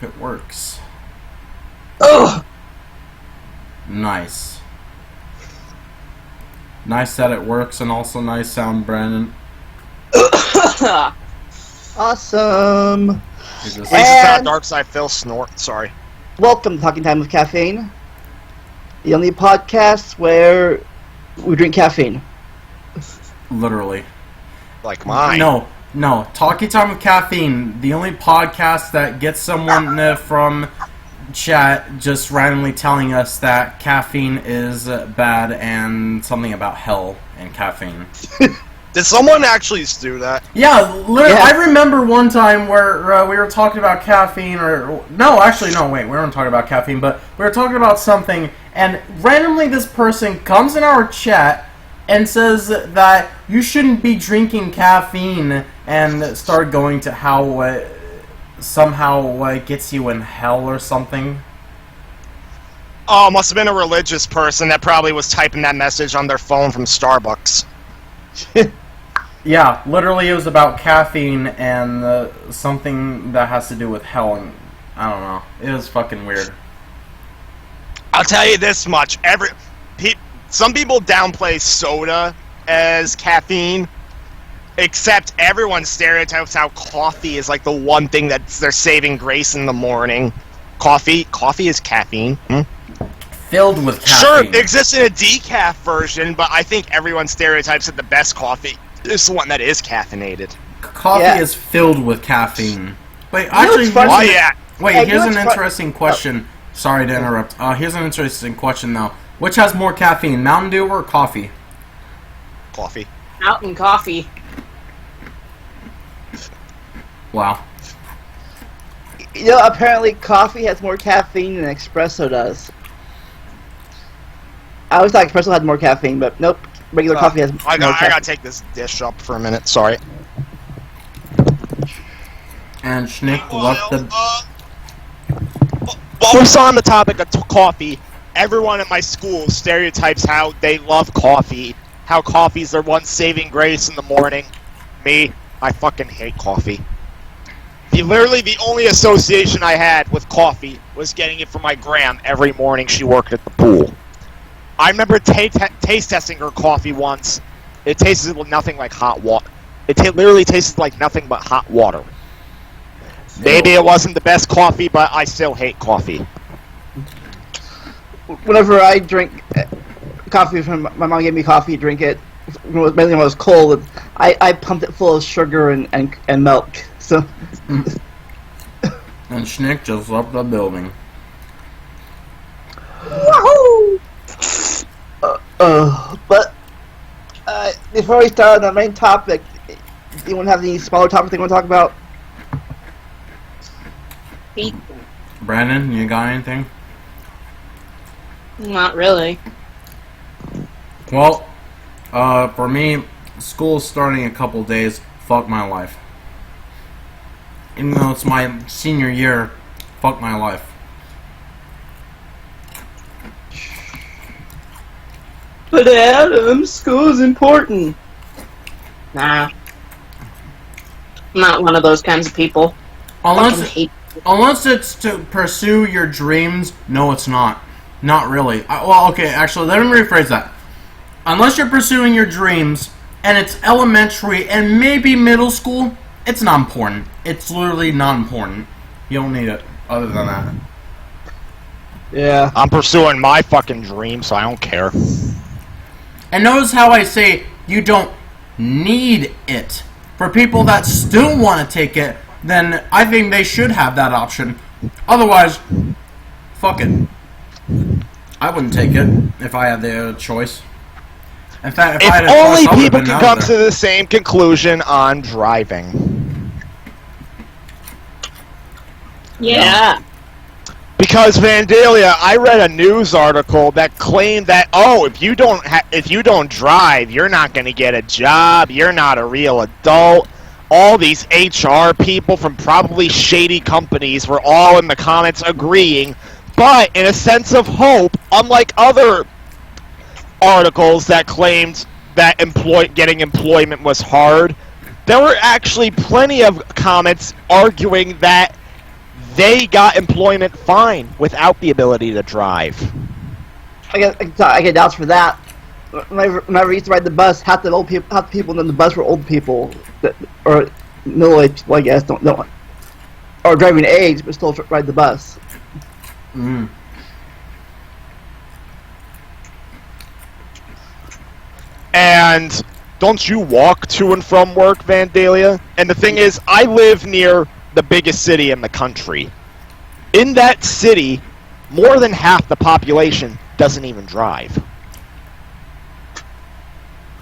if it works. Ugh! Nice. Nice that it works, and also nice sound, Brandon. Awesome. This is how Dark Side Phil snort. Sorry. Welcome to Talking Time with Caffeine, the only podcast where we drink caffeine. Literally. Like mine. No. Talking Time with Caffeine, the only podcast that gets someone from chat just randomly telling us that caffeine is bad and something about hell and caffeine. Did someone actually do that? Yeah, literally. Yeah. I remember one time where we were talking about caffeine, wait, we weren't talking about caffeine, but we were talking about something, and randomly this person comes in our chat and says that you shouldn't be drinking caffeine, and start going to how somehow it gets you in hell or something. Oh, must have been a religious person that probably was typing that message on their phone from Starbucks. Yeah, literally it was about caffeine and something that has to do with hell, and I don't know. It was fucking weird. I'll tell you this much. Some people downplay soda as caffeine, except everyone stereotypes how coffee is like the one thing that they're saving grace in the morning. Coffee is caffeine. Filled with caffeine. Sure, it exists in a decaf version, but I think everyone stereotypes that the best coffee is the one that is caffeinated. Coffee is filled with caffeine. Wait, actually, here's an interesting question. Sorry to interrupt. Here's an interesting question, though. Which has more caffeine, Mountain Dew or coffee? Coffee. Mountain coffee. Wow. You know, apparently coffee has more caffeine than espresso does. I always thought espresso had more caffeine, but nope. Regular coffee has more caffeine. I gotta take this dish up for a minute, sorry. And Schnick left the... While we're still on the topic of coffee, everyone at my school stereotypes how they love coffee, how coffee's their one saving grace in the morning. Me, I fucking hate coffee. Literally the only association I had with coffee was getting it from my gram every morning she worked at the pool. I remember taste testing her coffee once. It tasted nothing like hot water. It literally tasted like nothing but hot water. Maybe it wasn't the best coffee, but I still hate coffee. Whenever I drink coffee from my mom gave me coffee, drink it. Mainly when it was cold. I pumped it full of sugar and milk. So. And Schnick just left the building. Woohoo! But before we start on the main topic, do you want to have any smaller topics you want to talk about? Brandon, you got anything? Not really. Well, for me, school's starting in a couple days. Fuck my life. Even though it's my senior year, fuck my life. But Adam, school's important. Nah. I'm not one of those kinds of people. Unless it's to pursue your dreams, no, it's not. Not really. Well, okay, actually, let me rephrase that. Unless you're pursuing your dreams, and it's elementary and maybe middle school, it's not important. It's literally not important. You don't need it other than that. Yeah. I'm pursuing my fucking dream, so I don't care. And notice how I say you don't need it. For people that still want to take it, then I think they should have that option. Otherwise, fuck it. I wouldn't take it if I had the choice. In fact, if I had a choice, only I would've people been can out come there. to the same conclusion on driving. Yeah. Because Vandalia, I read a news article that claimed that if you don't drive, you're not going to get a job. You're not a real adult. All these HR people from probably shady companies were all in the comments agreeing. But in a sense of hope, unlike other articles that claimed that getting employment was hard, there were actually plenty of comments arguing that they got employment fine without the ability to drive. I get doubts for that. Whenever I used to ride the bus, half the people in the bus were old people, or middle-aged people, I guess, don't or driving age, but still ride the bus. Mm. And don't you walk to and from work, Vandalia? And the thing is, I live near the biggest city in the country. In that city, more than half the population doesn't even drive.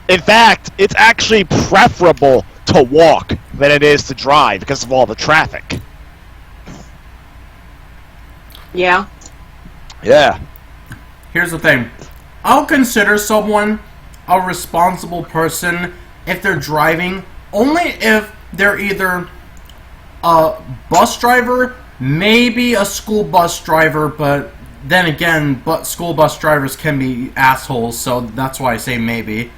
In fact, it's actually preferable to walk than it is to drive because of all the traffic. Yeah. Yeah. Here's the thing. I'll consider someone a responsible person if they're driving, only if they're either a bus driver, maybe a school bus driver, but then again, school bus drivers can be assholes, so that's why I say maybe.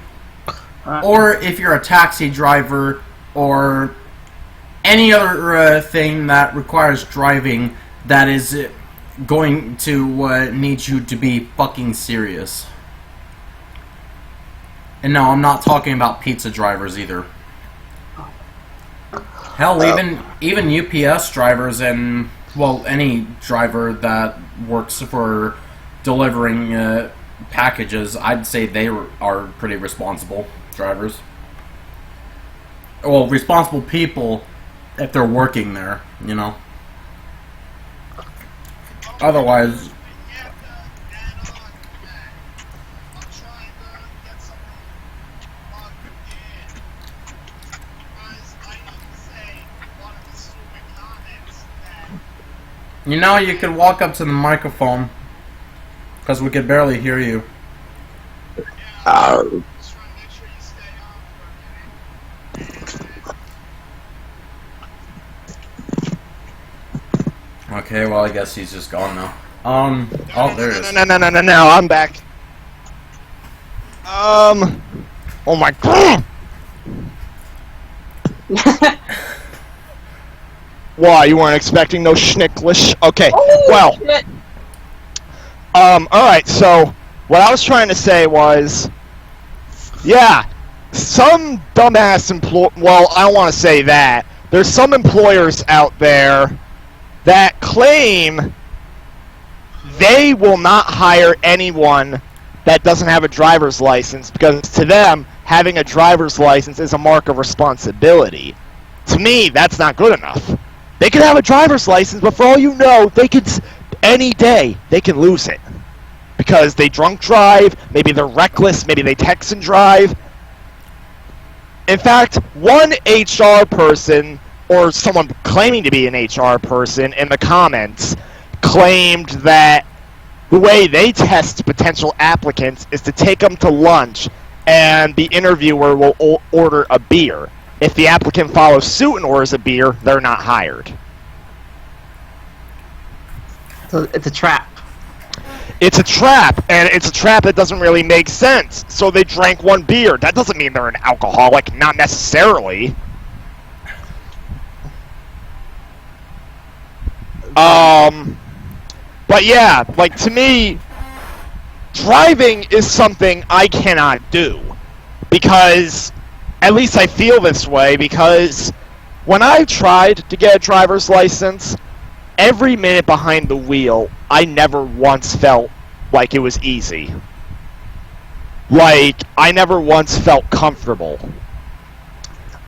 Or if you're a taxi driver, or any other thing that requires driving that is going to need you to be fucking serious. And no, I'm not talking about pizza drivers either. Hell, even UPS drivers and, well, any driver that works for delivering packages, I'd say they are pretty responsible drivers. Well, responsible people if they're working there, you know. Otherwise... You know, you could walk up to the microphone, because we could barely hear you. Okay, well, I guess he's just gone now. Oh, there it is. No, I'm back. Oh my god! Why, you weren't expecting no schnicklish? Okay, well. Shit. Alright, so, what I was trying to say was, yeah, some dumbass well, I don't want to say that. There's some employers out there that claim they will not hire anyone that doesn't have a driver's license because to them, having a driver's license is a mark of responsibility. To me, that's not good enough. They could have a driver's license, but for all you know, they could, any day, they can lose it. Because they drunk drive, maybe they're reckless, maybe they text and drive. In fact, one HR person, or someone claiming to be an HR person in the comments, claimed that the way they test potential applicants is to take them to lunch and the interviewer will order a beer. If the applicant follows suit and orders a beer, they're not hired. So it's a trap. It's a trap, and it's a trap that doesn't really make sense. So they drank one beer. That doesn't mean they're an alcoholic, not necessarily. But yeah, like to me, driving is something I cannot do. Because, at least I feel this way, because when I tried to get a driver's license, every minute behind the wheel, I never once felt like it was easy. Like, I never once felt comfortable.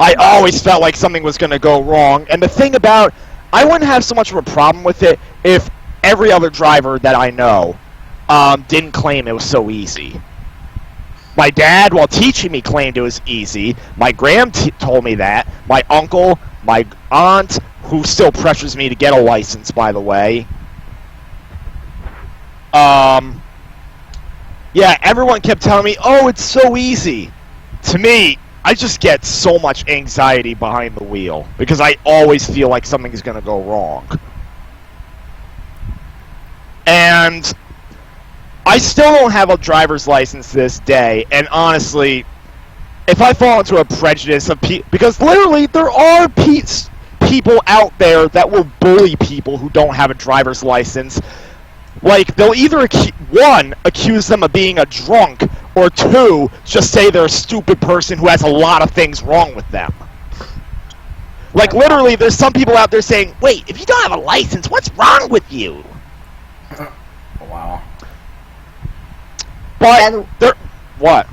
I always felt like something was going to go wrong. And the thing about, I wouldn't have so much of a problem with it if every other driver that I know didn't claim it was so easy. My dad, while teaching me, claimed it was easy. My gram told me that. My uncle, my aunt, who still pressures me to get a license, by the way. Yeah, everyone kept telling me, oh, it's so easy. To me, I just get so much anxiety behind the wheel, because I always feel like something's going to go wrong. And I still don't have a driver's license to this day, and honestly, if I fall into a prejudice of because literally there are people people out there that will bully people who don't have a driver's license. Like, they'll either, one, accuse them of being a drunk, or two, just say they're a stupid person who has a lot of things wrong with them. Like, literally, there's some people out there saying, wait, if you don't have a license, what's wrong with you? Wow. But, what?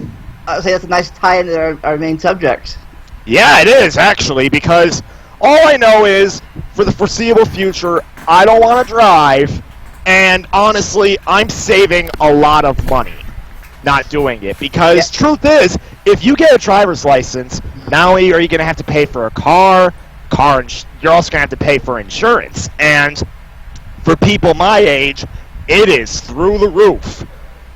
I would say that's a nice tie into our main subject. Yeah, it is, actually, because all I know is, for the foreseeable future, I don't want to drive, and honestly, I'm saving a lot of money not doing it. Because truth is, if you get a driver's license, not only are you going to have to pay for a car, you're also going to have to pay for insurance. And for people my age, it is through the roof.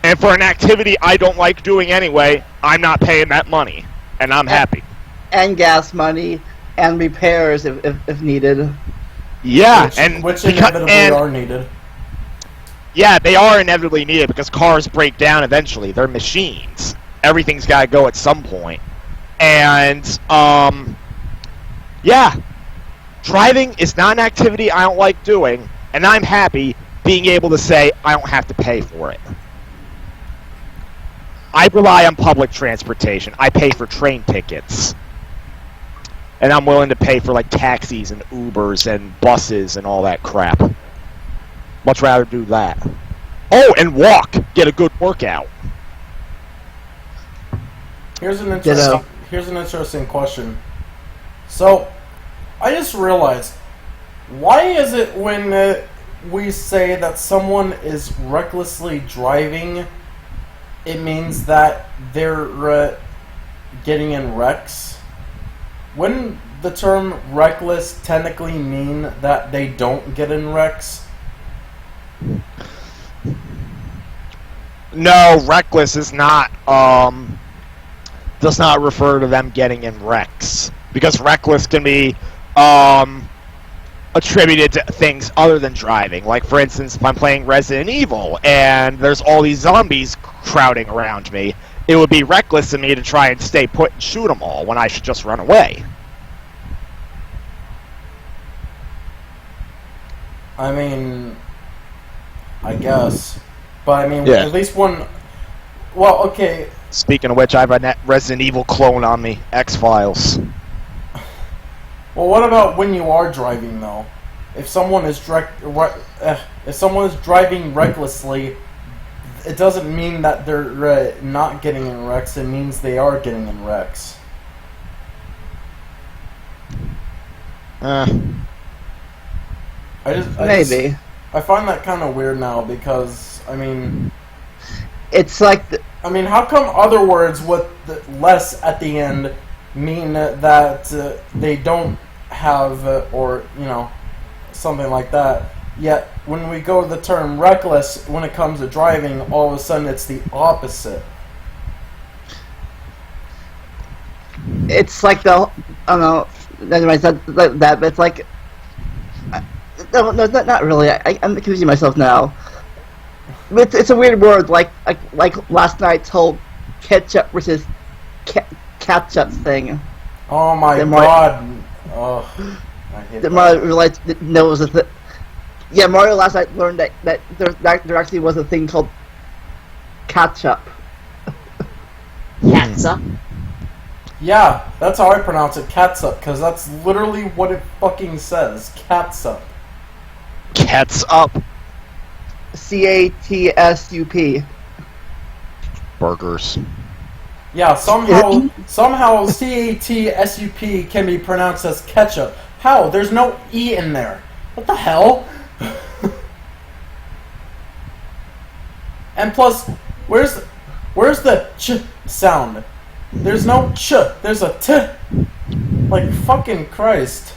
And for an activity I don't like doing anyway, I'm not paying that money. And I'm happy. And gas money, and repairs if needed. Yeah, which inevitably are needed. Yeah, they are inevitably needed because cars break down eventually. They're machines. Everything's got to go at some point. And, yeah. Driving is not an activity I don't like doing, and I'm happy being able to say I don't have to pay for it. I rely on public transportation. I pay for train tickets. And I'm willing to pay for, like, taxis and Ubers and buses and all that crap. Much rather do that. Oh, and walk. Get a good workout. Here's an interesting question. So, I just realized, why is it when we say that someone is recklessly driving, it means that they're getting in wrecks? Wouldn't the term reckless technically mean that they don't get in wrecks? No, reckless is not, does not refer to them getting in wrecks. Because reckless can be, attributed to things other than driving. Like, for instance, if I'm playing Resident Evil and there's all these zombies crowding around me, it would be reckless of me to try and stay put and shoot them all when I should just run away. I mean, I guess. But I mean, Yeah. at least one... Well, okay. Speaking of which, I have a Resident Evil clone on me. X-Files. Well, what about when you are driving, though? If someone is driving recklessly, it doesn't mean that they're not getting in wrecks. It means they are getting in wrecks. Maybe. I find that kind of weird now because, I mean... It's like... I mean, how come other words with the less at the end mean that they don't have, or, you know, something like that? Yet, when we go to the term reckless, when it comes to driving, all of a sudden it's the opposite. It's like the... I don't know. Anyway, that, but it's like... No, not really. I'm confusing myself now. It's a weird word, like last night's whole ketchup versus catch-up thing. Oh my god! Oh, I hate that. Mario realized that there was a thing. Yeah, Mario last night learned that there actually was a thing called catch-up. Catsup. Yeah, that's how I pronounce it, catsup, because that's literally what it fucking says, catsup. Catsup. CATSUP. Burgers. Yeah, somehow CATSUP can be pronounced as ketchup. How? There's no E in there. What the hell? And plus, where's the ch sound? There's no ch, there's a t. Like, fucking Christ.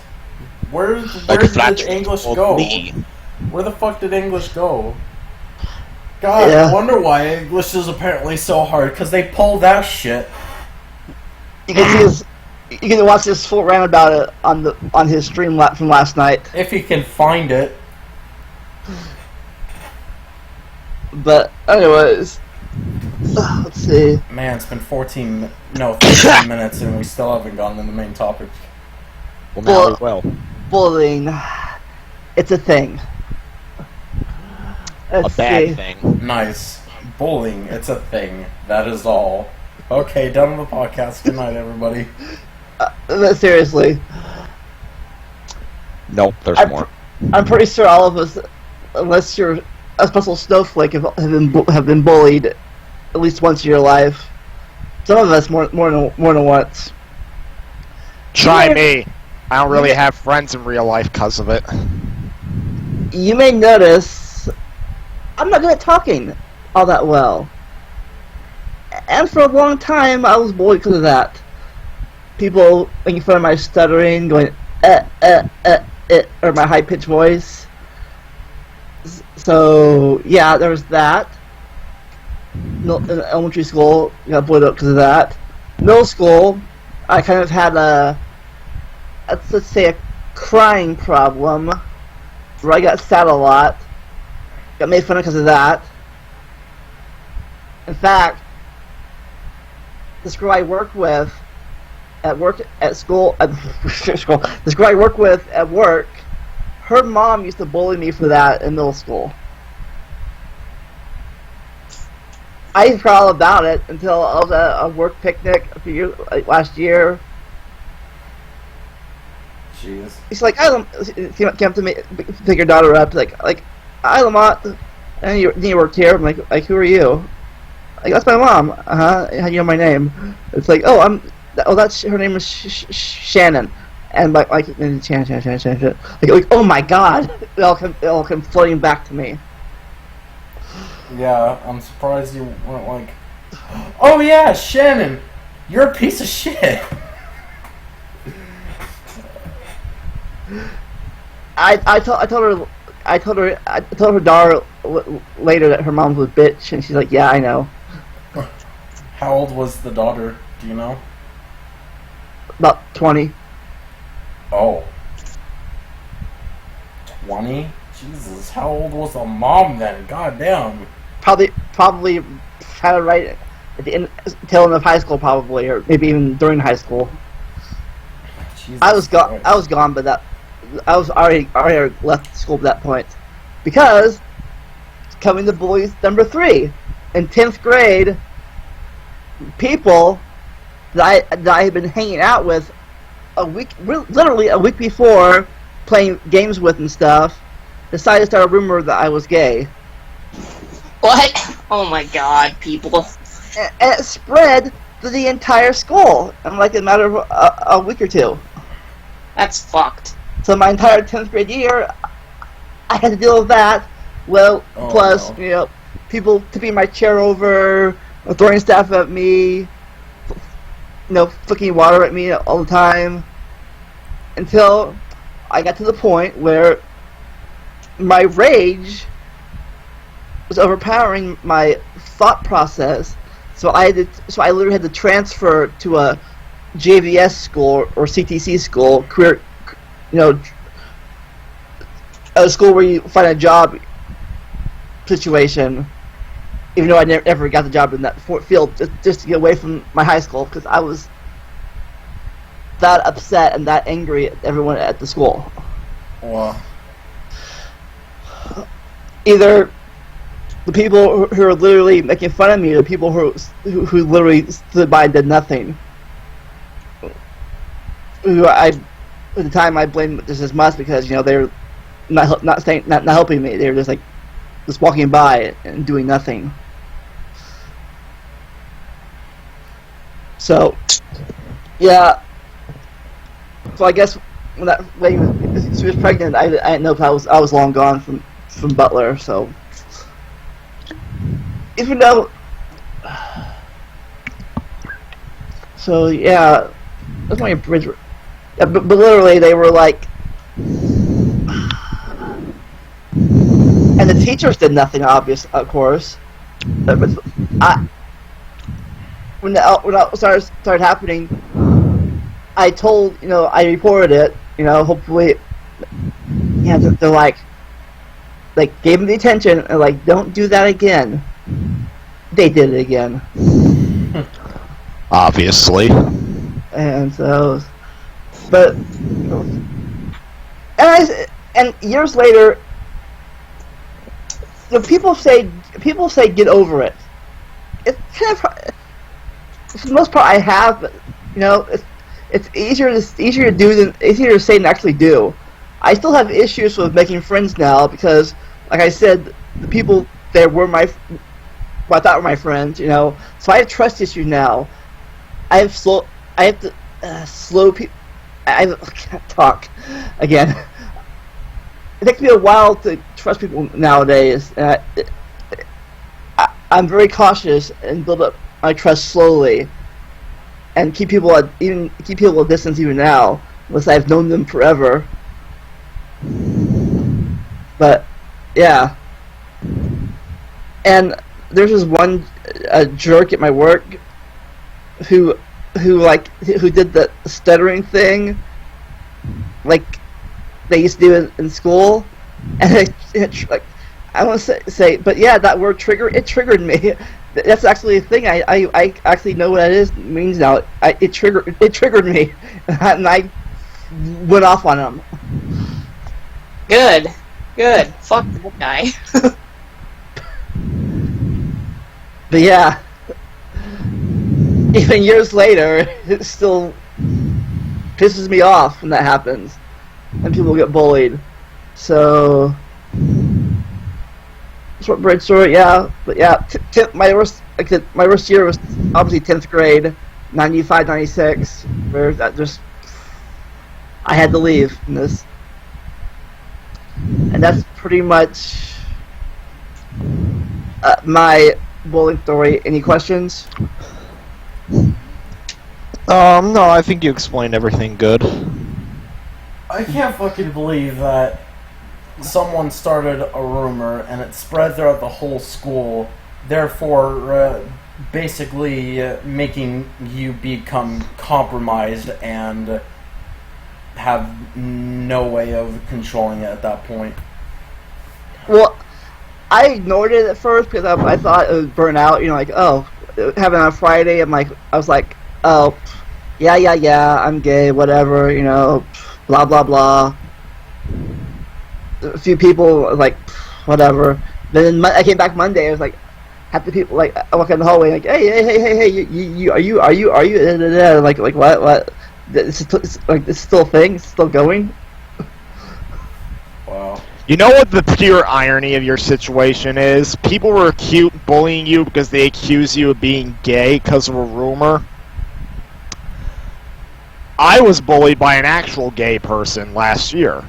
Where did English go? Where the fuck did English go? God, Yeah. I wonder why English is apparently so hard, because they pull that shit. You can see his. You can watch this full roundabout on his stream from last night. If he can find it. But anyways, let's see. Man, it's been 13 minutes and we still haven't gotten to the main topic. Well, now we will. bullying. It's a thing. Let's A bad see. thing. Nice. Bullying, it's a thing. That is all. Okay, done with the podcast. Good night, everybody. But seriously, Nope, there's I'm more. I'm pretty sure all of us, unless you're a special snowflake, have been bullied at least once in your life. Some of us more than once. Try me. I don't really have friends in real life because of it. You may notice I'm not good at talking all that well, and for a long time I was bullied because of that. People making fun of my stuttering, going or my high pitched voice. So yeah, there was that. In elementary school, I got bullied up because of that. Middle school, I kind of had let's say a crying problem, where I got sad a lot. Got made fun of because of that. In fact, this girl I work with at school, this girl I work with at work, her mom used to bully me for that in middle school. I forgot all about it until I was at a work picnic last year. Jeez. She's like, she came up to me, pick her daughter up, like, hi Lamont, and you worked here. I'm like, who are you? Like, that's my mom. How do you know my name? It's like, that's her name is Shannon, and Shannon. Like, oh my God, it all come flooding back to me. Yeah, I'm surprised you weren't like, oh yeah, Shannon, you're a piece of shit. I told her daughter later that her mom was a bitch, and she's like, yeah, I know. How old was the daughter? Do you know? About 20. Oh. 20? Jesus, how old was the mom then? God damn. Probably kind of right at the tail end of high school, probably, or maybe even during high school. Jesus I was gone, but I was already left school at that point, because coming to Bullies number 3 in 10th grade, people that I had been hanging out with literally a week before, playing games with and stuff, decided to start a rumor that I was gay. What? Oh my God, people. And it spread to the entire school in like a matter of a week or two. That's fucked. So my entire 10th grade year, I had to deal with that. Well, plus, no. People tipping my chair over, throwing stuff at me, flicking water at me all the time. Until I got to the point where my rage was overpowering my thought process. So I literally had to transfer to a JVS school or CTC school, career, a school where you find a job situation. Even though I never got the job in that field, just to get away from my high school, because I was that upset and that angry at everyone at the school. Wow. Either The people who are literally making fun of me are the people who literally stood by and did nothing. Who at the time I blamed just as much because they're not helping me. They were just walking by and doing nothing. So yeah. So I guess when that lady she was pregnant, I didn't know if I was long gone from Butler. So even though, so yeah, that's my bridge. Yeah, but literally they were like, and the teachers did nothing. Of course. But when that started happening, I told I reported it. Hopefully, they're like gave them the attention and don't do that again. They did it again. Obviously. And so, but and years later, people say get over it. It's kind of, for the most part I have, but it's easier to say than actually do. I still have issues with making friends now because, like I said, the people there were what I thought were my friends. So I have trust issues now. I have to slow people. I can't talk again. It takes me a while to trust people nowadays. I'm very cautious and build up my trust slowly, and keep people at distance even now, unless I've known them forever. But yeah, and there's this one jerk at my work who did the stuttering thing, like they used to do in school, and I want to say, but yeah, that word triggered me. That's actually a thing. I actually know what that means now. It triggered me, and I went off on him. Good. Fuck that guy. But yeah, even years later, it still pisses me off when that happens, and people get bullied. So, short bread story, yeah. But yeah, my worst year was obviously 10th grade, 95, 96, where I had to leave from this. And that's pretty much my bullying story. Any questions? No, I think you explained everything good. I can't fucking believe that someone started a rumor and it spread throughout the whole school, therefore basically making you become compromised and have no way of controlling it at that point. Well, I ignored it at first because I thought it was burnout. Having on Friday, I was like, oh, yeah, I'm gay, whatever, blah blah blah. A few people like, whatever. Then I came back Monday. I was like, half the people I walk in the hallway like, hey, you are you like what? This is still a thing. It's still going. Wow. You know what the pure irony of your situation is? People were bullying you because they accuse you of being gay because of a rumor. I was bullied by an actual gay person last year.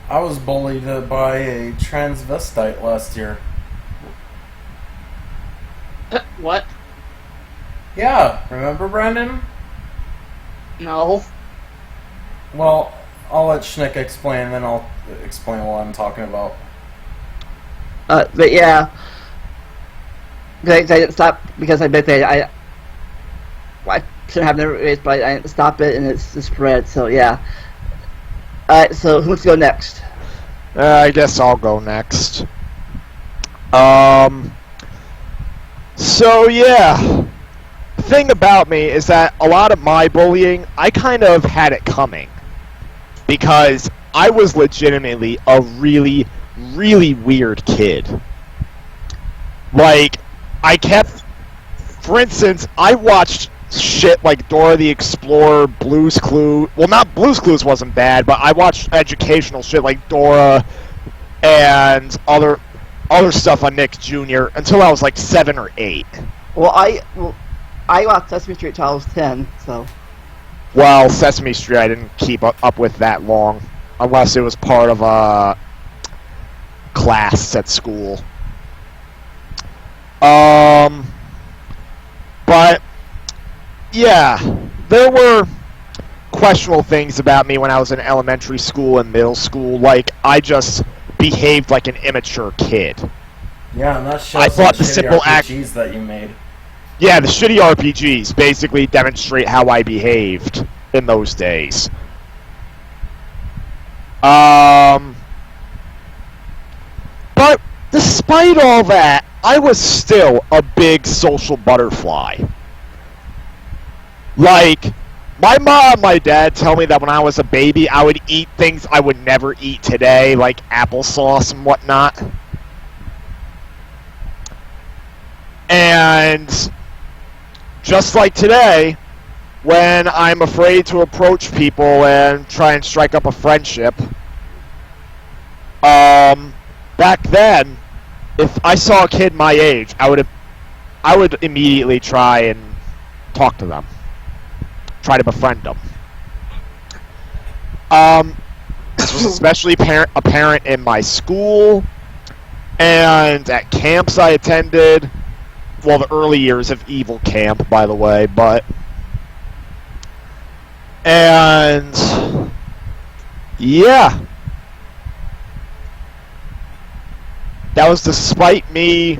I was bullied by a transvestite last year. What? Yeah, remember, Brandon? No. Well, I'll let Schnick explain, and then I'll explain what I'm talking about. But yeah, I didn't stop because I shouldn't have never raised, but I didn't stop it, and it's spread. So yeah. Alright, so who wants to go next? I guess I'll go next. So yeah, the thing about me is that a lot of my bullying, I kind of had it coming. Because I was legitimately a really, really weird kid. Like, for instance, I watched shit like Dora the Explorer, Blue's Clues. Well, not Blue's Clues wasn't bad, but I watched educational shit like Dora and other stuff on Nick Jr. until I was like 7 or 8. Well, I watched Sesame Street until I was 10, so. Well, Sesame Street I didn't keep up with that long, unless it was part of a class at school. But yeah, there were questionable things about me when I was in elementary school and middle school. Like, I just behaved like an immature kid. Yeah, and that shows I thought the the simple RPGs that you made. Yeah, the shitty RPGs basically demonstrate how I behaved in those days. But despite all that, I was still a big social butterfly. Like, My mom, my dad tell me that when I was a baby, I would eat things I would never eat today, like applesauce and whatnot. And just like today, when I'm afraid to approach people and try and strike up a friendship, back then, if I saw a kid my age, I would immediately try and talk to them. Try to befriend them. This was especially apparent in my school and at camps I attended. Well, the early years of Evil Camp, by the way, and yeah. That was despite me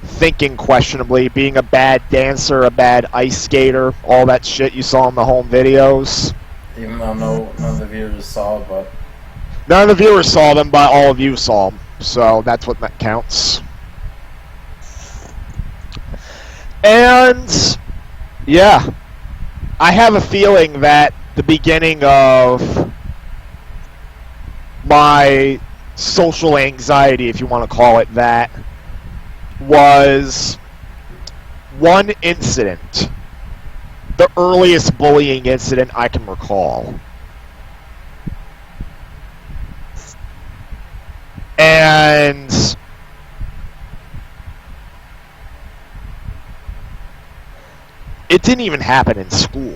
thinking questionably, being a bad dancer, a bad ice skater, all that shit you saw in the home videos. Even though none of the viewers saw it, but... None of the viewers saw them, but all of you saw them. So that's what that counts. And, yeah. I have a feeling that the beginning of my social anxiety, if you want to call it that, was one incident, the earliest bullying incident I can recall. And it didn't even happen in school.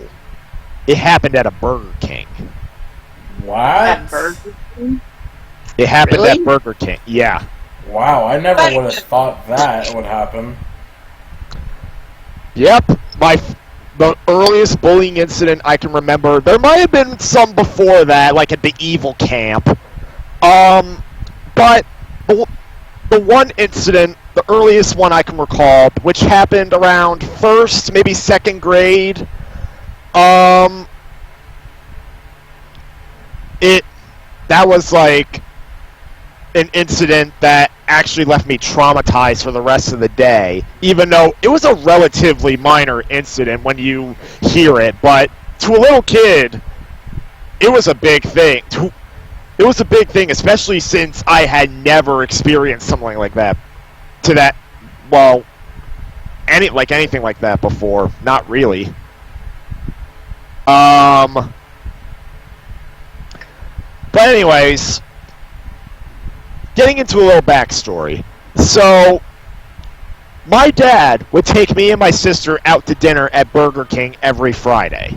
It happened at a Burger King. What? At Burger King? It happened Really? at Burger King, yeah. Wow, I never would have thought that would happen. Yep, the earliest bullying incident I can remember. There might have been some before that, like at the Evil Camp. But the one incident, the earliest one I can recall, which happened around first, maybe second grade, that was like an incident that actually left me traumatized for the rest of the day, even though it was a relatively minor incident when you hear it, but to a little kid, it was a big thing. It was a big thing, especially since I had never experienced something like that. Anything like that before. Not really. But anyways, getting into a little backstory. So, my dad would take me and my sister out to dinner at Burger King every Friday.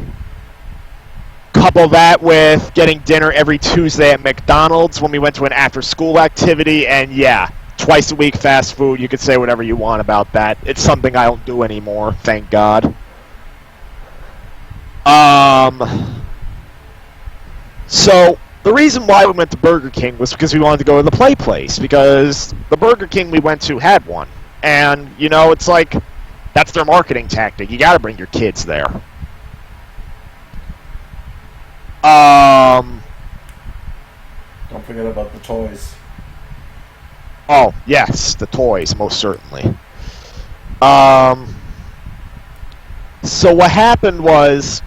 Couple that with getting dinner every Tuesday at McDonald's when we went to an after-school activity, and yeah, twice a week fast food. You could say whatever you want about that. It's something I don't do anymore, thank God. So, the reason why we went to Burger King was because we wanted to go to the play place, because the Burger King we went to had one. And, you know, it's like, that's their marketing tactic. You gotta bring your kids there. Don't forget about the toys. Oh, yes, the toys, most certainly. So what happened was,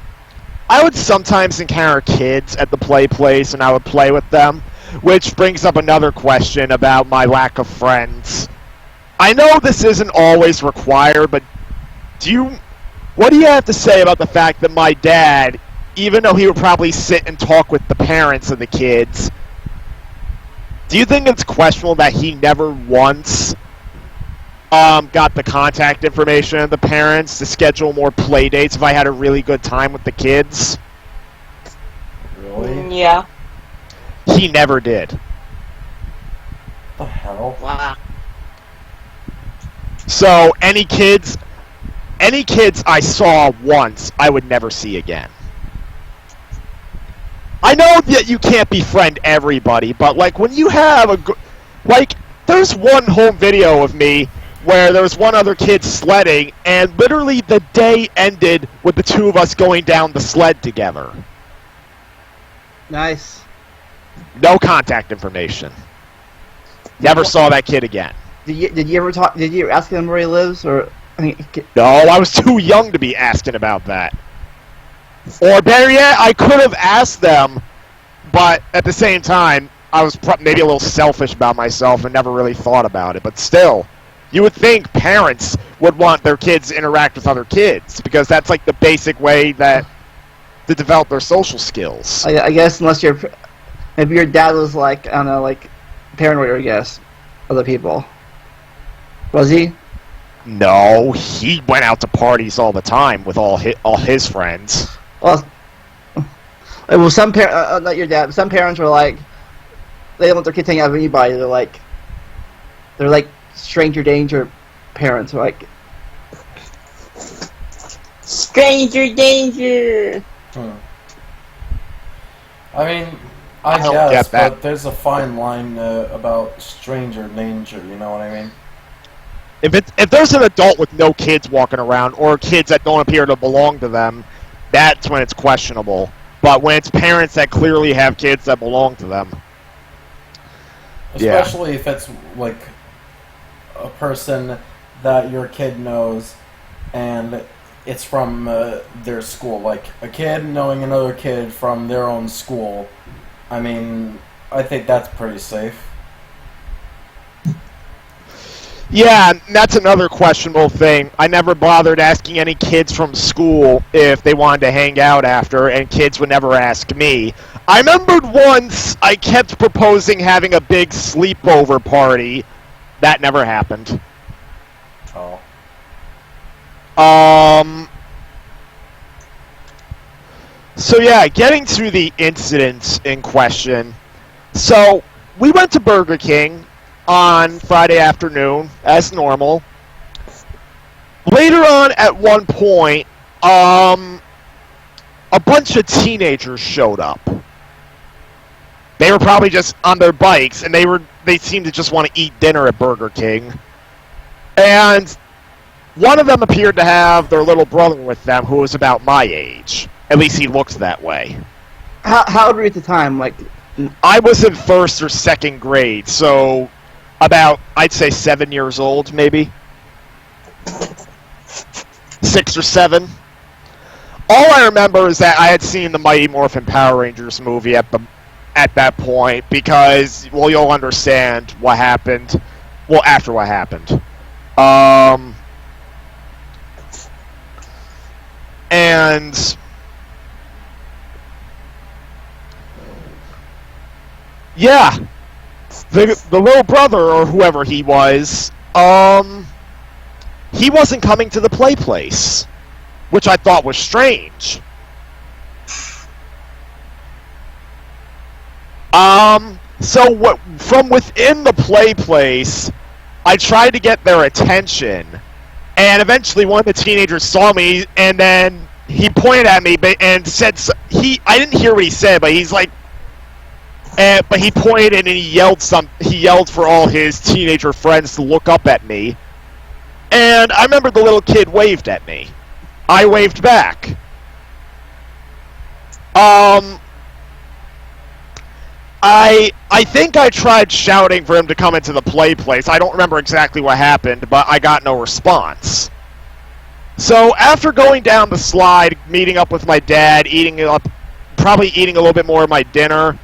I would sometimes encounter kids at the play place, and I would play with them, which brings up another question about my lack of friends. I know this isn't always required, but what do you have to say about the fact that my dad, even though he would probably sit and talk with the parents of the kids, do you think it's questionable that he never once got the contact information of the parents to schedule more play dates if I had a really good time with the kids? Really? Yeah. He never did. What the hell? Wow. So any kids I saw once, I would never see again. I know that you can't befriend everybody, but like when you have there's one home video of me where there was one other kid sledding, and literally the day ended with the two of us going down the sled together. Nice. No contact information. Never saw that kid again. Did you ever talk? Did you ask him where he lives, or? No, I was too young to be asking about that. Or better yet, I could have asked them, but at the same time, I was maybe a little selfish about myself and never really thought about it. But still, you would think parents would want their kids to interact with other kids, because that's like the basic way that to develop their social skills. I guess unless maybe your dad was like, I don't know, like paranoid, I guess, other people. Was he? No, he went out to parties all the time with all his friends. Well, some not your dad. But some parents were like, they don't want their kids hanging out with anybody. They're like stranger danger parents. Like stranger danger. I mean, I don't guess, get that. but there's a fine line about stranger danger. You know what I mean? If there's an adult with no kids walking around, or kids that don't appear to belong to them, that's when it's questionable. But when it's parents that clearly have kids that belong to them, especially if it's like a person that your kid knows, and it's from their school, like a kid knowing another kid from their own school. I mean, I think that's pretty safe. yeah, and that's another questionable thing. I never bothered asking any kids from school if they wanted to hang out after, and kids would never ask me. I remembered once I kept proposing having a big sleepover party. That never happened. Oh. So yeah, getting to the incidents in question. So, we went to Burger King on Friday afternoon, as normal. Later on, at one point, a bunch of teenagers showed up. They were probably just on their bikes, and they seemed to just want to eat dinner at Burger King. And one of them appeared to have their little brother with them, who was about my age. At least he looked that way. how old were you at the time? Like, I was in 1st or 2nd grade, so about, I'd say 7 years old, maybe. 6 or 7. All I remember is that I had seen the Mighty Morphin Power Rangers movie at that point, because, well, you'll understand what happened. Well, after what happened. And yeah, the little brother, or whoever he was, he wasn't coming to the play place, which I thought was strange. So from within the play place, I tried to get their attention, and eventually one of the teenagers saw me, and then he pointed at me and said, I didn't hear what he said, but he's like, but he pointed and he yelled for all his teenager friends to look up at me. And I remember the little kid waved at me. I waved back. I think I tried shouting for him to come into the play place. I don't remember exactly what happened, but I got no response. So after going down the slide, meeting up with my dad, probably eating a little bit more of my dinner,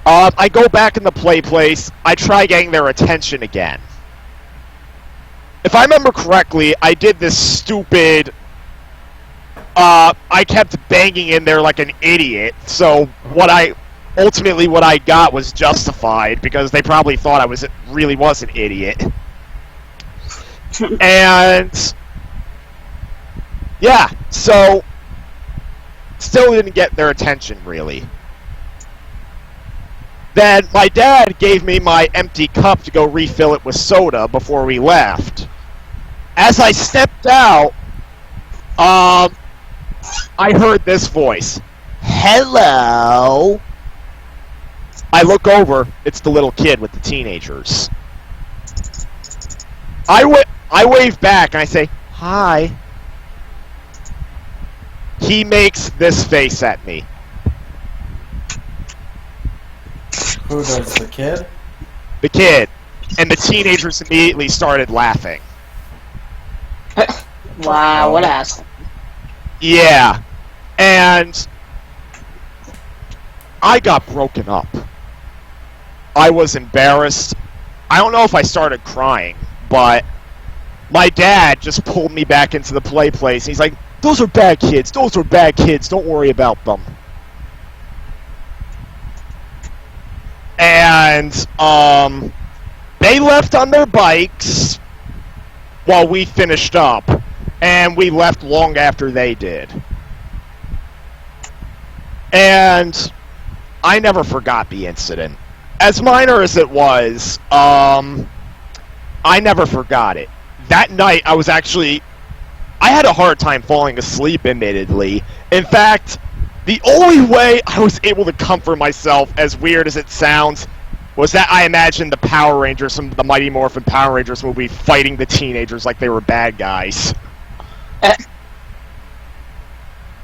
I go back in the play place. I try getting their attention again. If I remember correctly, I did this stupid... I kept banging in there like an idiot, so ultimately what I got was justified, because they probably thought I really was an idiot. And... yeah, so... still didn't get their attention, really. Then my dad gave me my empty cup to go refill it with soda before we left. As I stepped out, I heard this voice. Hello? I look over, it's the little kid with the teenagers. I wave back and I say, hi. He makes this face at me. Who does, the kid? The kid. And the teenagers immediately started laughing. Wow, what an asshole. Yeah. And I got broken up. I was embarrassed. I don't know if I started crying, but my dad just pulled me back into the play place. He's like, those are bad kids. Those are bad kids. Don't worry about them. And they left on their bikes while we finished up, and we left long after they did. And I never forgot the incident. As minor as it was, I never forgot it. That night, I had a hard time falling asleep, admittedly. In fact, the only way I was able to comfort myself, as weird as it sounds, was that I imagined the Power Rangers from the Mighty Morphin Power Rangers movie fighting the teenagers like they were bad guys.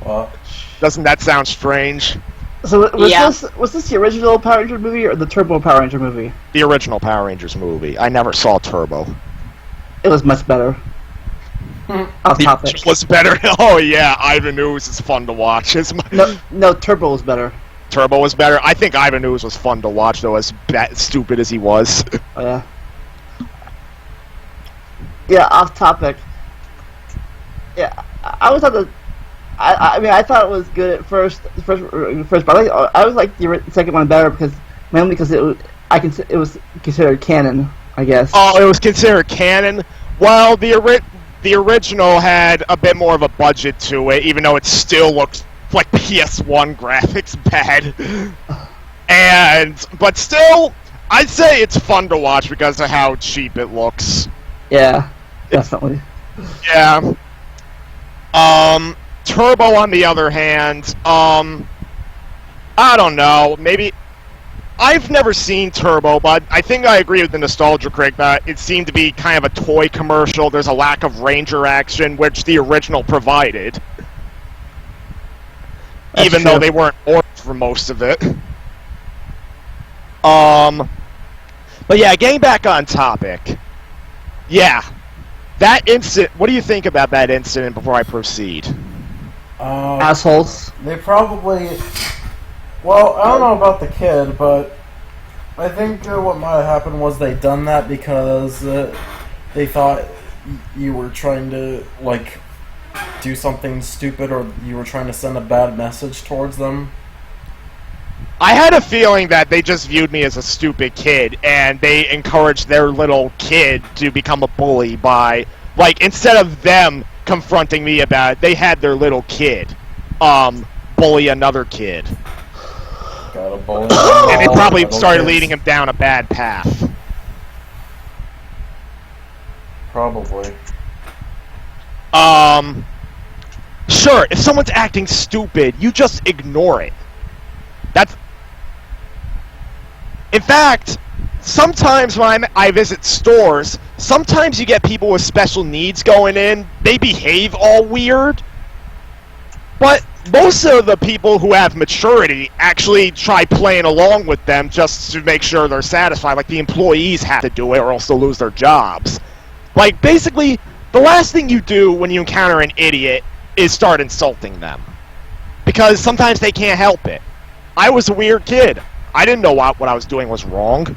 Well, Doesn't that sound strange? So was this the original Power Ranger movie or the Turbo Power Ranger movie? The original Power Rangers movie. I never saw Turbo. It was much better. Off topic. It was better. Oh yeah, Ivan Ooze is fun to watch. No, Turbo was better. Turbo was better. I think Ivan Ooze was fun to watch, though, as stupid as he was. Oh yeah. Yeah, off topic. Yeah, I was at the. I mean, I thought it was good at first, but I was like the second one better mainly because it was considered canon, I guess. Oh, it was considered canon. Well, the original had a bit more of a budget to it, even though it still looks like PS1 graphics bad. But still, I'd say it's fun to watch because of how cheap it looks. Yeah, definitely. Yeah. Turbo, on the other hand, I don't know, maybe... I've never seen Turbo, but I think I agree with the Nostalgia Critic that it seemed to be kind of a toy commercial. There's a lack of Ranger action, which the original provided. Even though they weren't orcs for most of it. But yeah, getting back on topic. Yeah. That incident, what do you think about that incident before I proceed? Assholes. They probably... Well, I don't know about the kid, but I think what might have happened was they done that because they thought you were trying to, like, do something stupid or you were trying to send a bad message towards them. I had a feeling that they just viewed me as a stupid kid, and they encouraged their little kid to become a bully by, like, instead of them confronting me about it, they had their little kid bully another kid. Got a bully. And they probably started leading him down a bad path. Probably. Sure, if someone's acting stupid, you just ignore it. In fact, sometimes when I visit stores, sometimes you get people with special needs going in. They behave all weird. But most of the people who have maturity actually try playing along with them just to make sure they're satisfied. Like, the employees have to do it or else they'll lose their jobs. Like, basically, the last thing you do when you encounter an idiot is start insulting them. Because sometimes they can't help it. I was a weird kid. I didn't know what I was doing was wrong.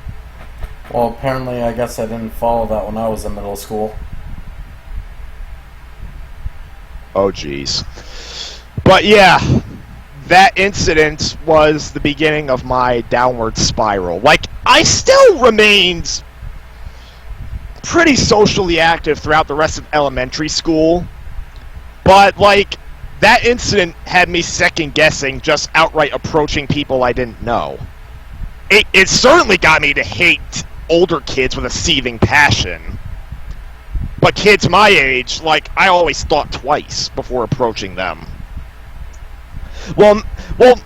Well, apparently, I guess I didn't follow that when I was in middle school. Oh, jeez. But yeah, that incident was the beginning of my downward spiral. Like, I still remained pretty socially active throughout the rest of elementary school. But, like, that incident had me second-guessing just outright approaching people I didn't know. It certainly got me to hate older kids with a seething passion. But kids my age, like, I always thought twice before approaching them. Well,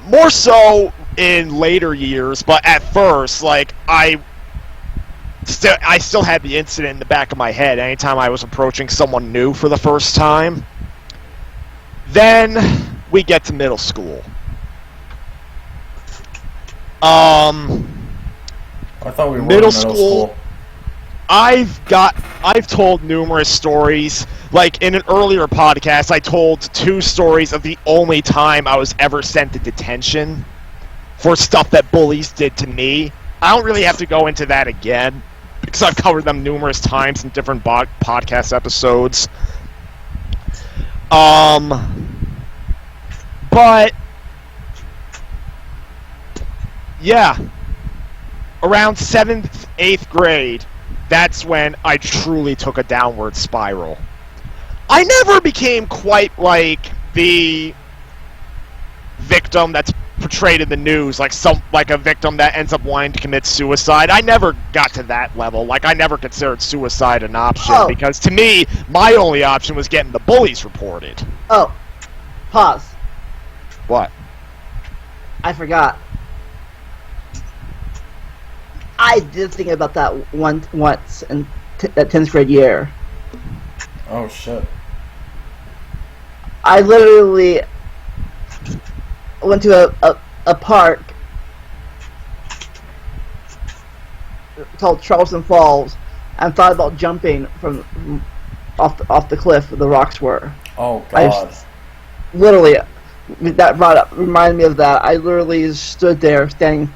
more so in later years, but at first, like, I still had the incident in the back of my head anytime I was approaching someone new for the first time. Then we get to middle school. I thought we were middle in middle school. I've got I've told numerous stories. Like, in an earlier podcast, I told 2 stories of the only time I was ever sent to detention for stuff that bullies did to me. I don't really have to go into that again, because I've covered them numerous times in different podcast episodes. But, yeah, around 7th, 8th grade, that's when I truly took a downward spiral. I never became quite like the victim that's portrayed in the news, like a victim that ends up wanting to commit suicide. I never got to that level. Like, I never considered suicide an option, because to me, my only option was getting the bullies reported. Oh, pause. What? I forgot. I did think about that once in that 10th grade year. Oh shit. I literally went to a park called Charleston Falls and thought about jumping from off the cliff where the rocks were. Oh god. Literally, that reminded me of that. I literally stood there,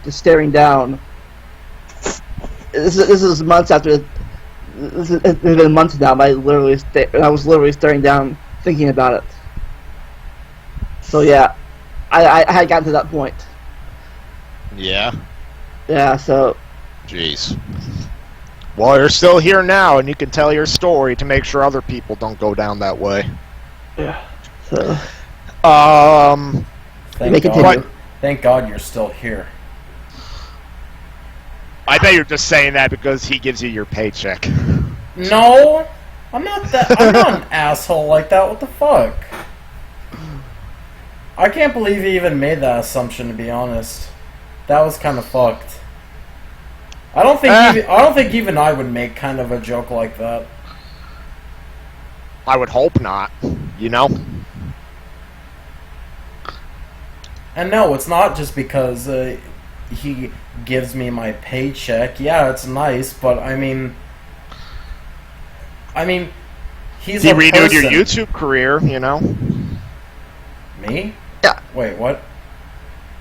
staring down. This is months after. It's been months now, but I was literally staring down, thinking about it. So yeah, I had gotten to that point. Yeah. Yeah. So. Jeez. Well, you're still here now, and you can tell your story to make sure other people don't go down that way. Yeah. So. Thank God you're still here. I bet you're just saying that because he gives you your paycheck. No, I'm not that. I'm not an asshole like that. What the fuck? I can't believe he even made that assumption. To be honest, that was kind of fucked. I don't think even I would make kind of a joke like that. I would hope not. You know. And no, it's not just because he gives me my paycheck. Yeah, it's nice, but I mean, he renewed your YouTube career, you know. Me? Yeah. Wait, what?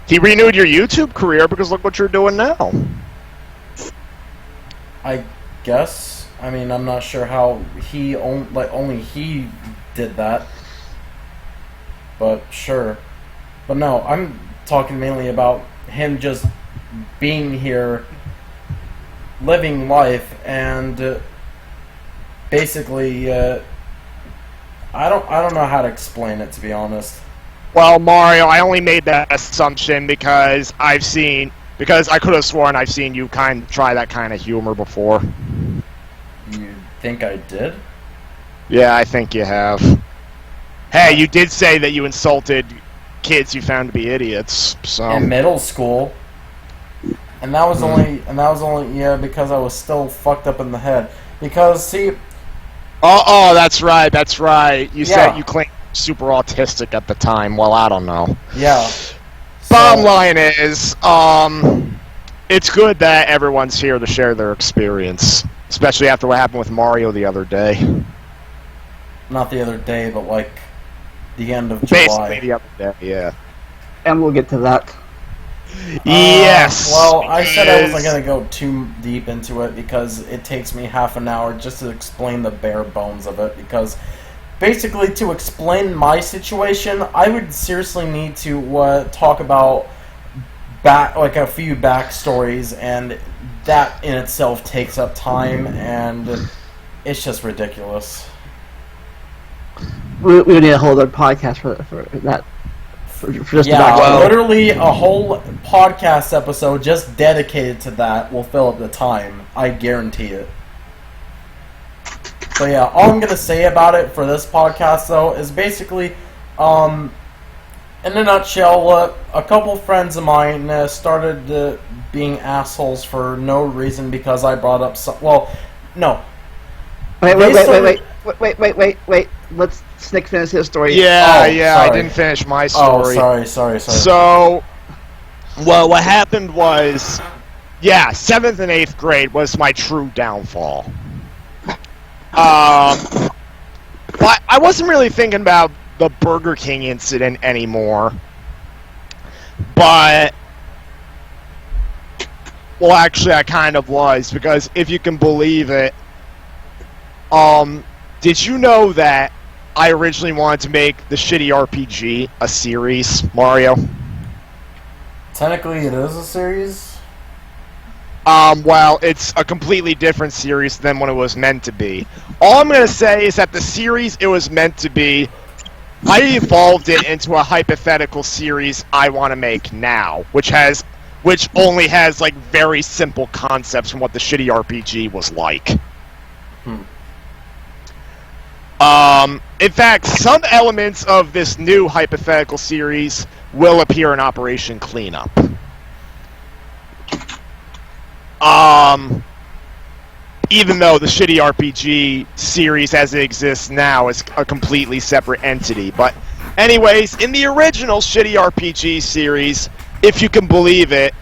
He renewed your YouTube career because look what you're doing now. I guess. I mean, I'm not sure how only he did that. But sure. But no, I'm talking mainly about him just being here, living life, and basically, I don't know how to explain it, to be honest. Well, Mario, I only made that assumption because I could have sworn I've seen you kind of try that kind of humor before. You think I did? Yeah, I think you have. Hey, you did say that you insulted kids you found to be idiots. So in middle school, and that was only because I was still fucked up in the head. Because see, oh, that's right. You said you claimed super autistic at the time. Well, I don't know. Yeah. Bottom line is, it's good that everyone's here to share their experience, especially after what happened with Mario the other day. Not the other day, but like the end of Basically July. the other day, yeah. And we'll get to that. Yes. Well, I said I wasn't going to go too deep into it because it takes me half an hour just to explain the bare bones of it. Because basically, to explain my situation, I would seriously need to talk about a few backstories, and that in itself takes up time, and it's just ridiculous. We need a whole other podcast for that. For just about literally a whole podcast episode just dedicated to that will fill up the time. I guarantee it. So yeah, all I'm gonna say about it for this podcast though is basically, in a nutshell, a couple friends of mine started being assholes for no reason because I brought up no. Wait. Let's Snick finish his story. Yeah, I didn't finish my story. Oh, sorry. So, well, what happened was, 7th and 8th grade was my true downfall. But I wasn't really thinking about the Burger King incident anymore. But, well, actually, I kind of was, because if you can believe it, did you know that I originally wanted to make the Shitty RPG a series, Mario? Technically, it is a series. Well, it's a completely different series than what it was meant to be. All I'm gonna say is that the series it was meant to be, I evolved it into a hypothetical series I want to make now, which only has, like, very simple concepts from what the Shitty RPG was like. In fact, some elements of this new hypothetical series will appear in Operation Cleanup. Even though the Shitty RPG series as it exists now is a completely separate entity. But anyways, in the original Shitty RPG series, if you can believe it,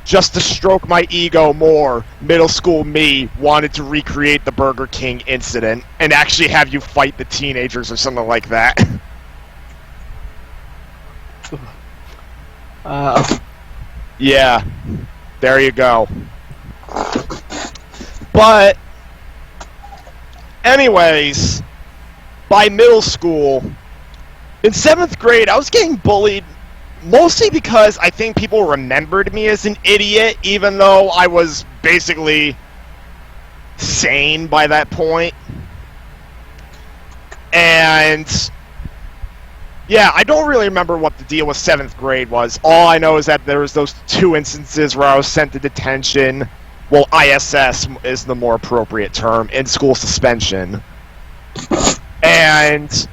just to stroke my ego more, middle school me wanted to recreate the Burger King incident and actually have you fight the teenagers or something like that. Yeah, there you go. But, anyways, by middle school, in 7th grade, I was getting bullied mostly because I think people remembered me as an idiot, even though I was basically sane by that point. And yeah, I don't really remember what the deal with 7th grade was. All I know is that there was those 2 instances where I was sent to detention. Well, ISS is the more appropriate term, in-school suspension. And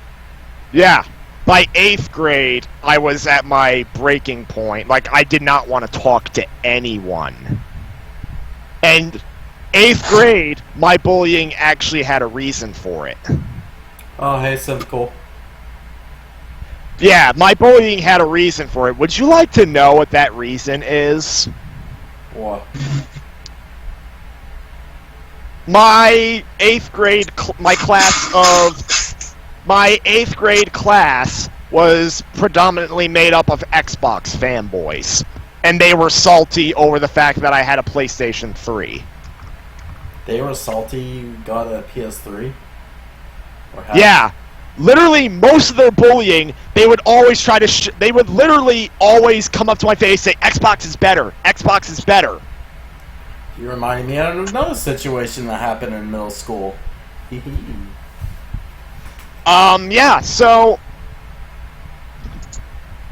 yeah, by 8th grade, I was at my breaking point. Like, I did not want to talk to anyone. And 8th grade, my bullying actually had a reason for it. Oh, hey, Simcool. Yeah, my bullying had a reason for it. Would you like to know what that reason is? What? My 8th grade, my 8th grade class was predominantly made up of Xbox fanboys. And they were salty over the fact that I had a PlayStation 3. They were salty you got a PS3? Yeah. Literally, most of their bullying, they would always try to they would literally always come up to my face and say, Xbox is better, Xbox is better. You reminded me of another situation that happened in middle school. Yeah, so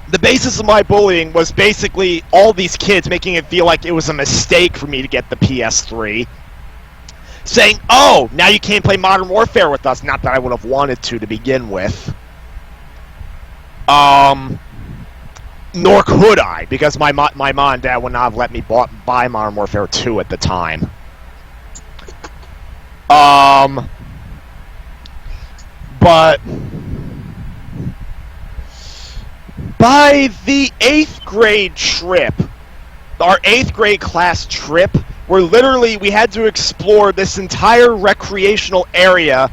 the basis of my bullying was basically all these kids making it feel like it was a mistake for me to get the PS3. Saying, oh, now you can't play Modern Warfare with us. Not that I would have wanted to begin with. Nor could I, because my mom and dad would not have let me buy Modern Warfare 2 at the time. But by the 8th grade trip, our 8th grade class trip, where literally we had to explore this entire recreational area.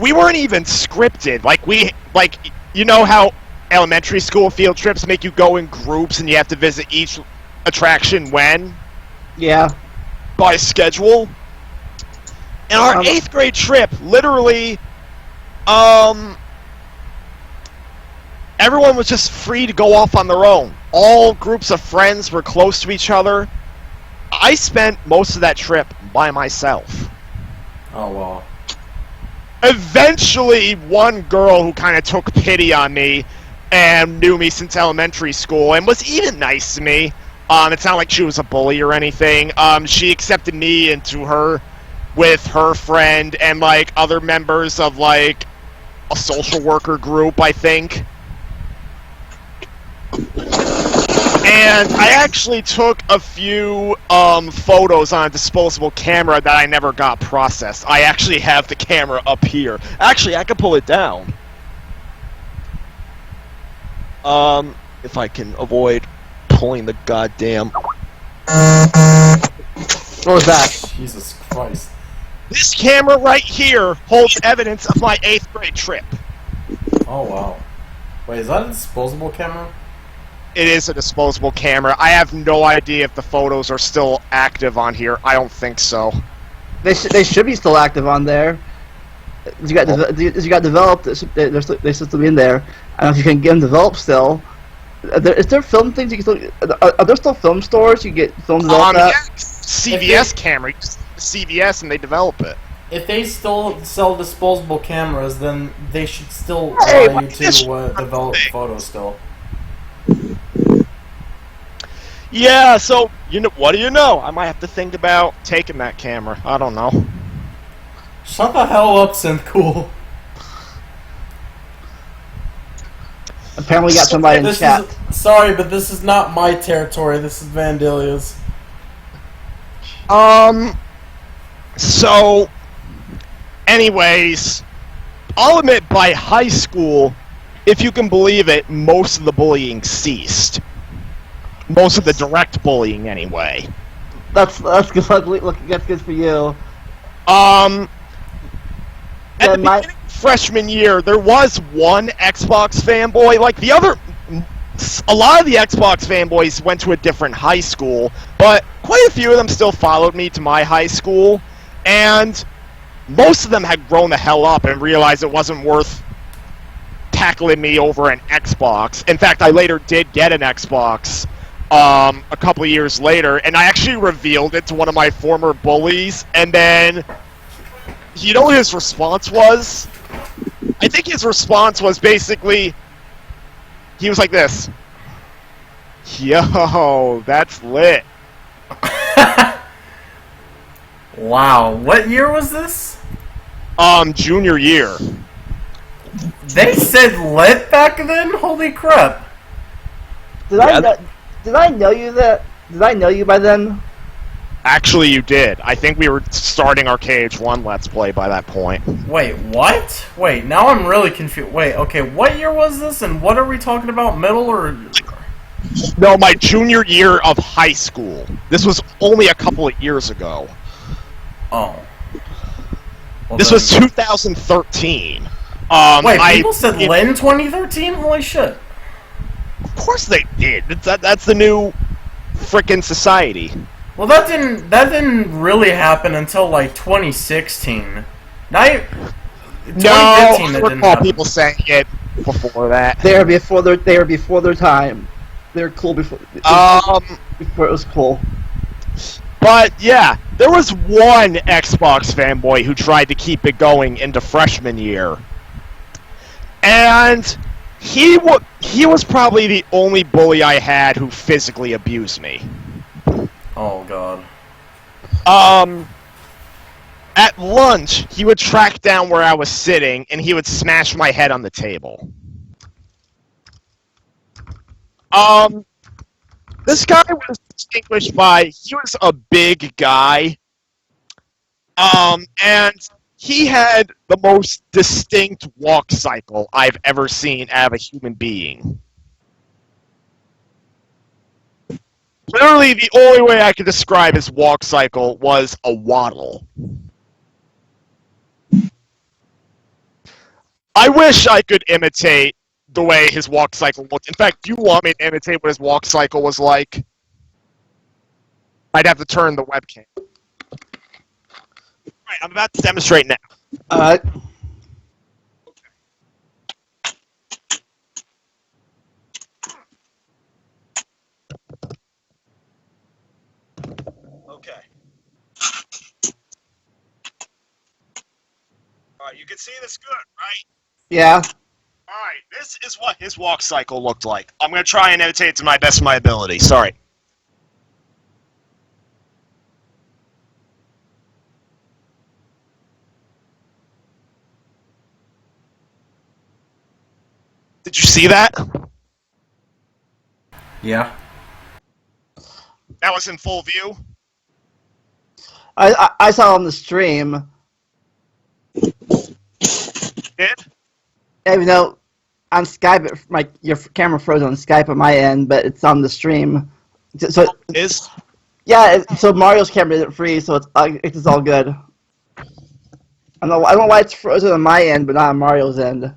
We weren't even scripted. Like, you know how elementary school field trips make you go in groups and you have to visit each attraction when? Yeah. By schedule? And our 8th grade trip, literally, everyone was just free to go off on their own. All groups of friends were close to each other. I spent most of that trip by myself. Oh, wow. Eventually, one girl who kind of took pity on me and knew me since elementary school and was even nice to me. It's not like she was a bully or anything. She accepted me into her with her friend and, like, other members of, like, a social worker group, I think. And I actually took a few photos on a disposable camera that I never got processed. I actually have the camera up here. Actually, I can pull it down. If I can avoid pulling the goddamn... What was that? Jesus Christ. This camera right here holds evidence of my 8th grade trip. Oh, wow. Wait, is that a disposable camera? It is a disposable camera. I have no idea if the photos are still active on here. I don't think so. They should be still active on there. As you got developed, they're still be in there. I don't know if you can get them developed still. Is there film things you can still? Are there still film stores you get films developed at? Yeah, CVS camera. You just CVS and they develop it. If they still sell disposable cameras, then they should still Hey, allow you to develop photos still. Yeah, so what do you know? I might have to think about taking that camera. I don't know. Shut the hell up, Synth-Cool. Apparently, we got somebody in the chat. Sorry, but this is not my territory. This is Vandalia's. So, anyways, I'll admit by high school, if you can believe it, most of the bullying ceased. Most of the direct bullying, anyway. That's good. Look, that's good for you. At the beginning of freshman year, there was one Xbox fanboy. Like a lot of the Xbox fanboys went to a different high school, but quite a few of them still followed me to my high school, and most of them had grown the hell up and realized it wasn't worth tackling me over an Xbox. In fact, I later did get an Xbox a couple of years later, and I actually revealed it to one of my former bullies, and then, you know what his response was? I think his response was basically, he was like this. Yo, that's lit. Wow, what year was this? Junior year. They said lit back then? Holy crap. Did I know you by then? Actually, you did. I think we were starting our KH1 Let's Play by that point. Wait, what? Wait, now I'm really confused. Wait, okay, what year was this, and what are we talking about? Middle or... No, my junior year of high school. This was only a couple of years ago. Oh. Well, this was 2013. Wait, people said lit in 2013? Holy shit. Of course they did. That's the new frickin' society. Well, that didn't really happen until like 2016. No, 2015 I it didn't recall happen. people saying it before that. They were before their time. They were cool before it was cool. But yeah, there was one Xbox fanboy who tried to keep it going into freshman year, and he was probably the only bully I had who physically abused me. Oh god. At lunch, he would track down where I was sitting, and he would smash my head on the table. This guy was distinguished by, he was a big guy, and he had the most distinct walk cycle I've ever seen out of a human being. Literally, the only way I could describe his walk cycle was a waddle. I wish I could imitate the way his walk cycle looked. In fact, do you want me to imitate what his walk cycle was like? I'd have to turn the webcam. Alright, I'm about to demonstrate now. Alright. Okay. Alright, you can see this good, right? Yeah. Alright, this is what his walk cycle looked like. I'm going to try and imitate it to my best of my ability. Sorry. Did you see that? Yeah. That was in full view? I saw on the stream. Did? Even though on Skype, your camera froze on Skype on my end, but it's on the stream. So Is? yeah, so Mario's camera isn't free, so it's all good. I don't know why it's frozen on my end, but not on Mario's end.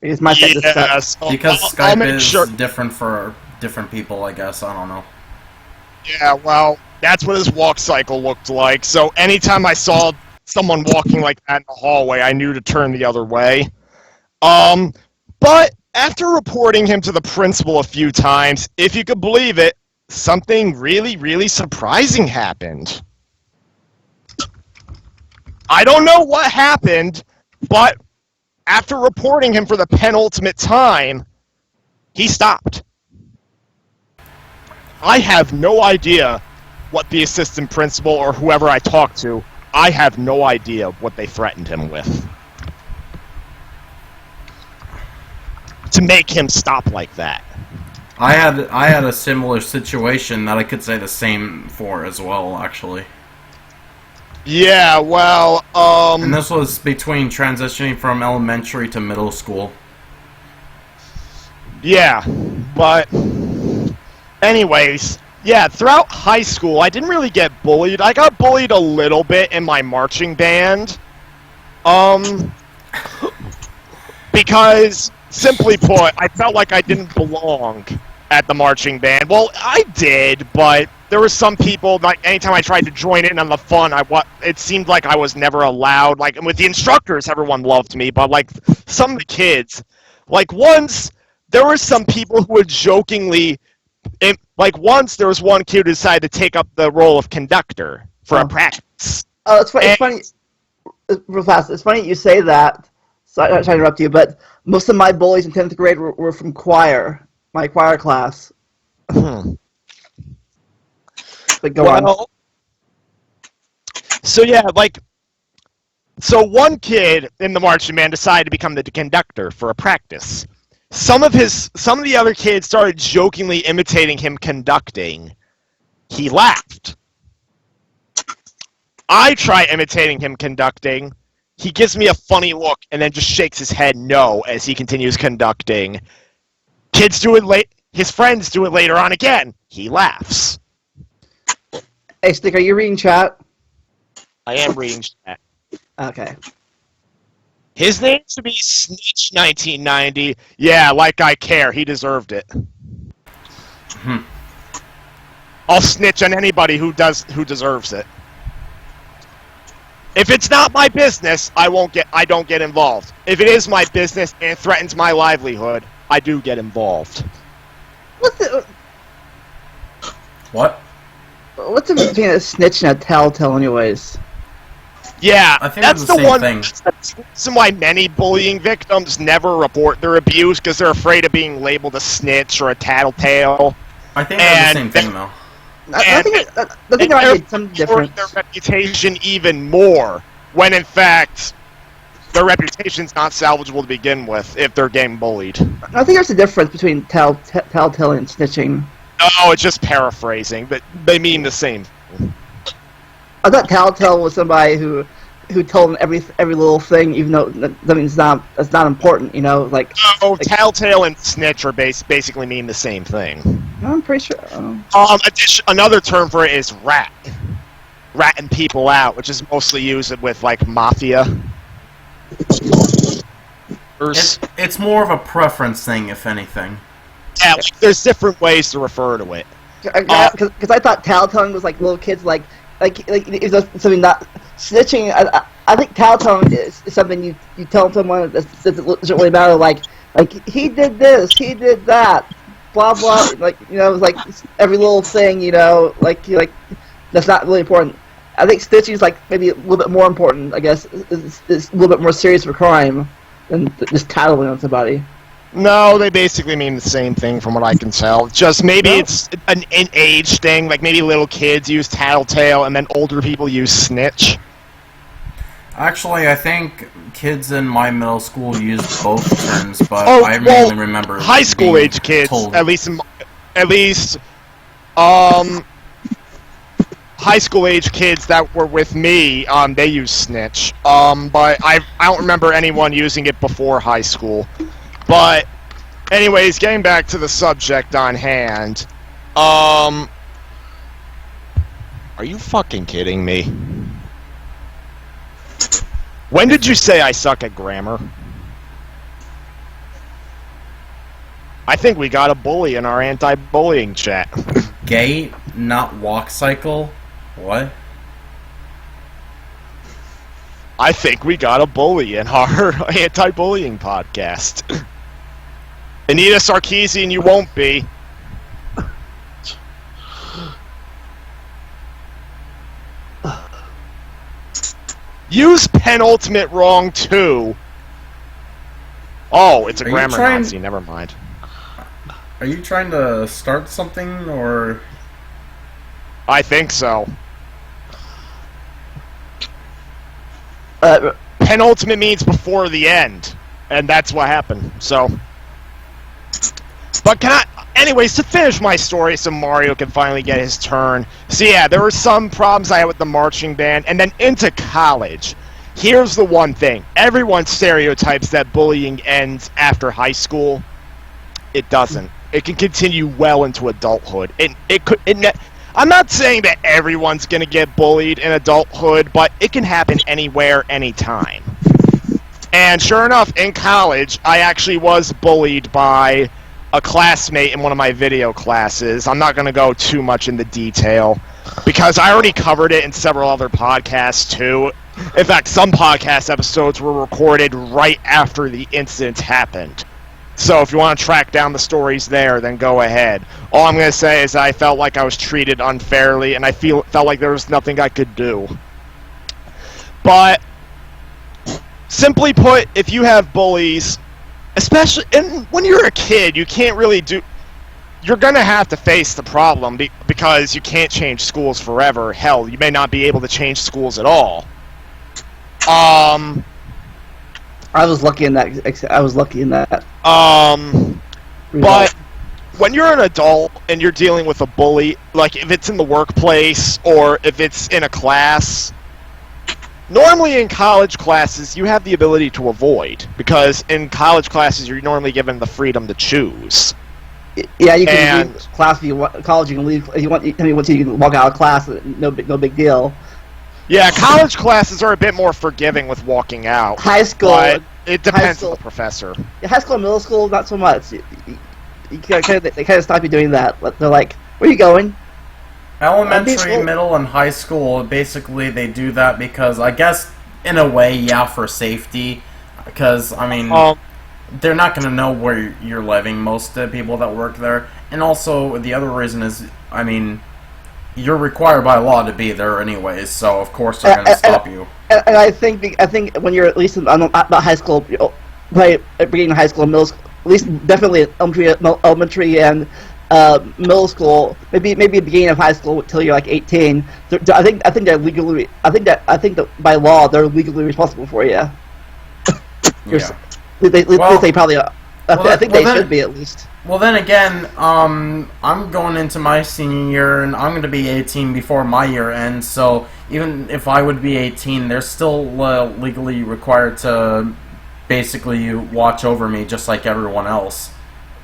Because my set just sucks. Yes. Because I'll Skype make is sure. different for different people, I guess. I don't know. Yeah, well, that's what his walk cycle looked like. So anytime I saw someone walking like that in the hallway, I knew to turn the other way. But after reporting him to the principal a few times, if you could believe it, something really, really surprising happened. I don't know what happened, but after reporting him for the penultimate time, he stopped. I have no idea what the assistant principal or whoever I talked to, I have no idea what they threatened him with. To make him stop like that. I had a similar situation that I could say the same for as well, actually. Yeah, well, And this was between transitioning from elementary to middle school. yeah, but anyways, yeah, throughout high school, I didn't really get bullied. I got bullied a little bit in my marching band. Because, simply put, I felt like I didn't belong at the marching band. Well, I did, but there were some people, like, anytime I tried to join in on the fun, it seemed like I was never allowed. Like, with the instructors, everyone loved me, but, like, some of the kids, like, once, there were some people who would jokingly, like, once there was one kid who decided to take up the role of conductor for a practice. Oh, it's funny. It's funny. Real fast. It's funny you say that. Sorry, I'm not trying to interrupt you, but most of my bullies in 10th grade were from choir, my choir class. But go on. So yeah, like, so one kid in the marching band decided to become the conductor for a practice. Some of the other kids started jokingly imitating him conducting. He laughed. I try imitating him conducting. He gives me a funny look and then just shakes his head no as he continues conducting. Kids do it his friends do it later on again. He laughs. Hey, Stick, are you reading chat? I am reading chat. Okay. His name should be Snitch 1990. Yeah, like I care. He deserved it. I'll snitch on anybody who deserves it. If it's not my business, I don't get involved. If it is my business and it threatens my livelihood, I do get involved. What? What's the difference between a snitch and a telltale, anyways? Yeah, I think that's it's the same one thing. That's the reason why many bullying victims never report their abuse because they're afraid of being labeled a snitch or a tattletale. I think they're the same thing, though. I think there might be some difference. Their reputation even more, when in fact their reputation's not salvageable to begin with if they're getting bullied. I think there's a difference between telltale and snitching. Oh, it's just paraphrasing, but they mean the same thing. I thought telltale was somebody who told them every little thing, even though that's not important, you know, like. Oh, telltale and snitch are basically mean the same thing. I'm pretty sure. Another term for it is rat. Ratting people out, which is mostly used with, like, mafia. It's more of a preference thing, if anything. Yeah, like, there's different ways to refer to it. Because I thought telltale was like little kids, like it was something not snitching. I think telltale is something you tell someone that doesn't really matter. Like he did this, he did that, blah blah. Like, you know, it was like every little thing, you know, like that's not really important. I think snitching is like maybe a little bit more important. I guess is a little bit more serious for crime than just tattling on somebody. No, they basically mean the same thing from what I can tell. Just maybe it's an age thing, like maybe little kids use tattletale and then older people use snitch. Actually, I think kids in my middle school used both terms, but I mainly remember high school age kids, told. at least high school age kids that were with me, they use snitch. But I don't remember anyone using it before high school. But, anyways, getting back to the subject on hand, are you fucking kidding me? When did you say I suck at grammar? I think we got a bully in our anti-bullying chat. Gay, not walk cycle? What? I think we got a bully in our anti-bullying podcast. Anita Sarkeesian, you won't be. Use penultimate wrong too. Oh, it's a grammar Nazi, never mind. Are you trying to start something, or...? I think so. Penultimate means before the end, and that's what happened, so... But anyways, to finish my story so Mario can finally get his turn. So yeah, there were some problems I had with the marching band, and then into college. Here's the one thing. Everyone stereotypes that bullying ends after high school. It doesn't. It can continue well into adulthood. I'm not saying that everyone's going to get bullied in adulthood, but it can happen anywhere, anytime. And sure enough, in college, I actually was bullied by a classmate in one of my video classes. I'm not going to go too much into detail, because I already covered it in several other podcasts, too. In fact, some podcast episodes were recorded right after the incident happened. So if you want to track down the stories there, then go ahead. All I'm going to say is I felt like I was treated unfairly, and I felt like there was nothing I could do. But, simply put, if you have bullies, especially when you're a kid, you can't really do... You're going to have to face the problem because you can't change schools forever. Hell, you may not be able to change schools at all. I was lucky in that. But when you're an adult and you're dealing with a bully, like if it's in the workplace or if it's in a class, normally in college classes you have the ability to avoid, because in college classes you're normally given the freedom to choose. Yeah, you can leave class if you want. College, you can leave if you want. I mean, once you can walk out of class, no big deal. Yeah, college classes are a bit more forgiving with walking out. High school, but it depends on the professor. Yeah, high school and middle school, not so much. They kind of stop you doing that. They're like, "Where are you going?" Elementary, middle, and high school, basically they do that because, I guess, in a way, yeah, for safety. Because, I mean, they're not going to know where you're living, most of the people that work there. And also, the other reason is, I mean, you're required by law to be there anyways, so of course they're going to stop you. And I think when you're at least not high school, by beginning of high school and middle school, at least definitely elementary and middle school, maybe beginning of high school until you're like 18. I think they're legally. I think that by law they're legally responsible for you. Yeah. They probably. I think they should be at least. Well, then again, I'm going into my senior year, and I'm going to be 18 before my year ends, so even if I would be 18, they're still legally required to basically watch over me just like everyone else,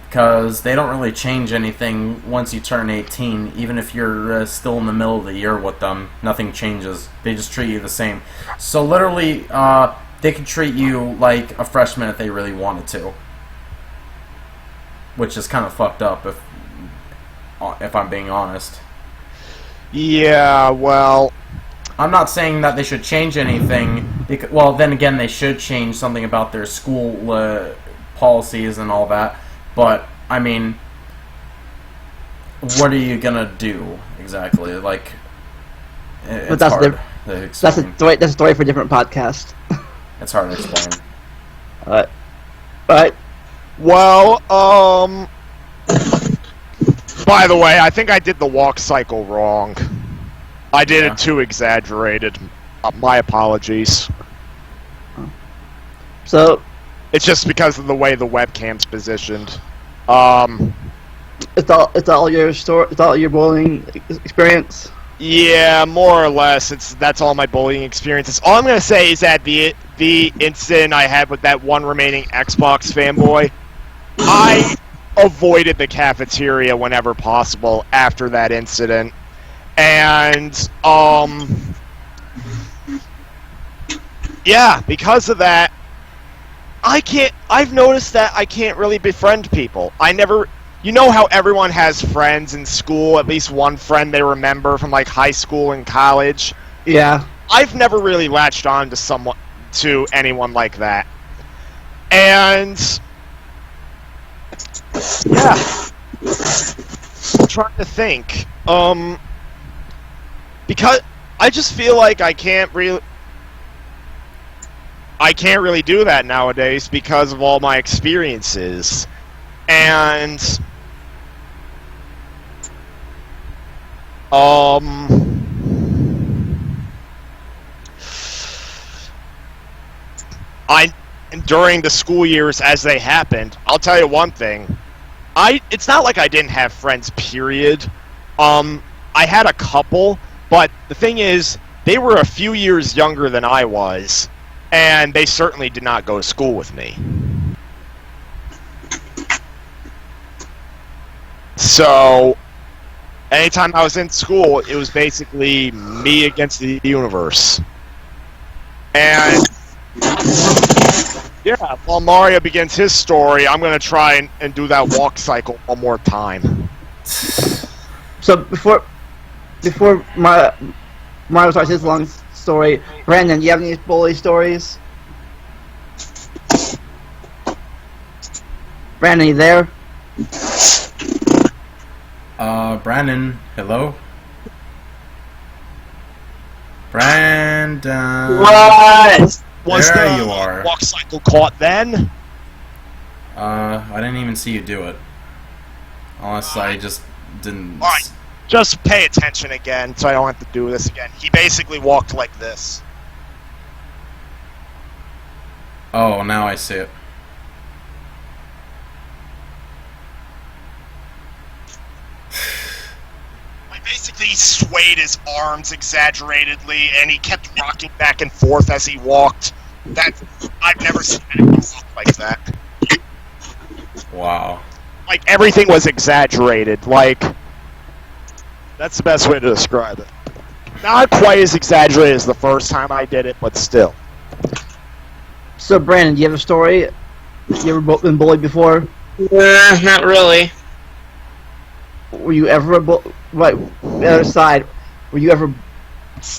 because they don't really change anything once you turn 18. Even if you're still in the middle of the year with them, nothing changes. They just treat you the same. So literally, they could treat you like a freshman if they really wanted to. Which is kind of fucked up, if I'm being honest. Yeah, well... I'm not saying that they should change anything, because, well, then again, they should change something about their school policies and all that, but, I mean, what are you gonna do, exactly? Like, it's hard to explain. That's a story for a different podcast. It's hard to explain. Alright. Well, by the way, I think I did the walk cycle wrong. I did it too exaggerated. My apologies. So, it's just because of the way the webcam's positioned. It's all your story. It's all your bullying experience. Yeah, more or less. That's all my bullying experiences. All I'm gonna say is that the incident I had with that one remaining Xbox fanboy, I avoided the cafeteria whenever possible after that incident, yeah, because of that, I've noticed that I can't really befriend people. You know how everyone has friends in school, at least one friend they remember from like high school and college? Yeah. I've never really latched on to anyone like that. And yeah, I'm trying to think. Because I just feel like I can't really do that nowadays because of all my experiences. And during the school years as they happened, I'll tell you one thing. It's not like I didn't have friends, period. I had a couple, but the thing is, they were a few years younger than I was, and they certainly did not go to school with me. So, anytime I was in school, it was basically me against the universe. And yeah, while Mario begins his story, I'm going to try and do that walk cycle one more time. So before Mario starts his long story, Brandon, do you have any bully stories? Brandon, you there? Brandon, hello? Brandon. What? Was There the you are. walk cycle caught then? I didn't even see you do it. Unless I just didn't... Alright, just pay attention again so I don't have to do this again. He basically walked like this. Oh, now I see it. Basically swayed his arms exaggeratedly, and he kept rocking back and forth as he walked. I've never seen anyone walk like that. Wow. Like, everything was exaggerated. Like, that's the best way to describe it. Not quite as exaggerated as the first time I did it, but still. So Brandon, do you have a story? You ever been bullied before? Not really. Were you ever a bully? Right, the other side. Were you ever?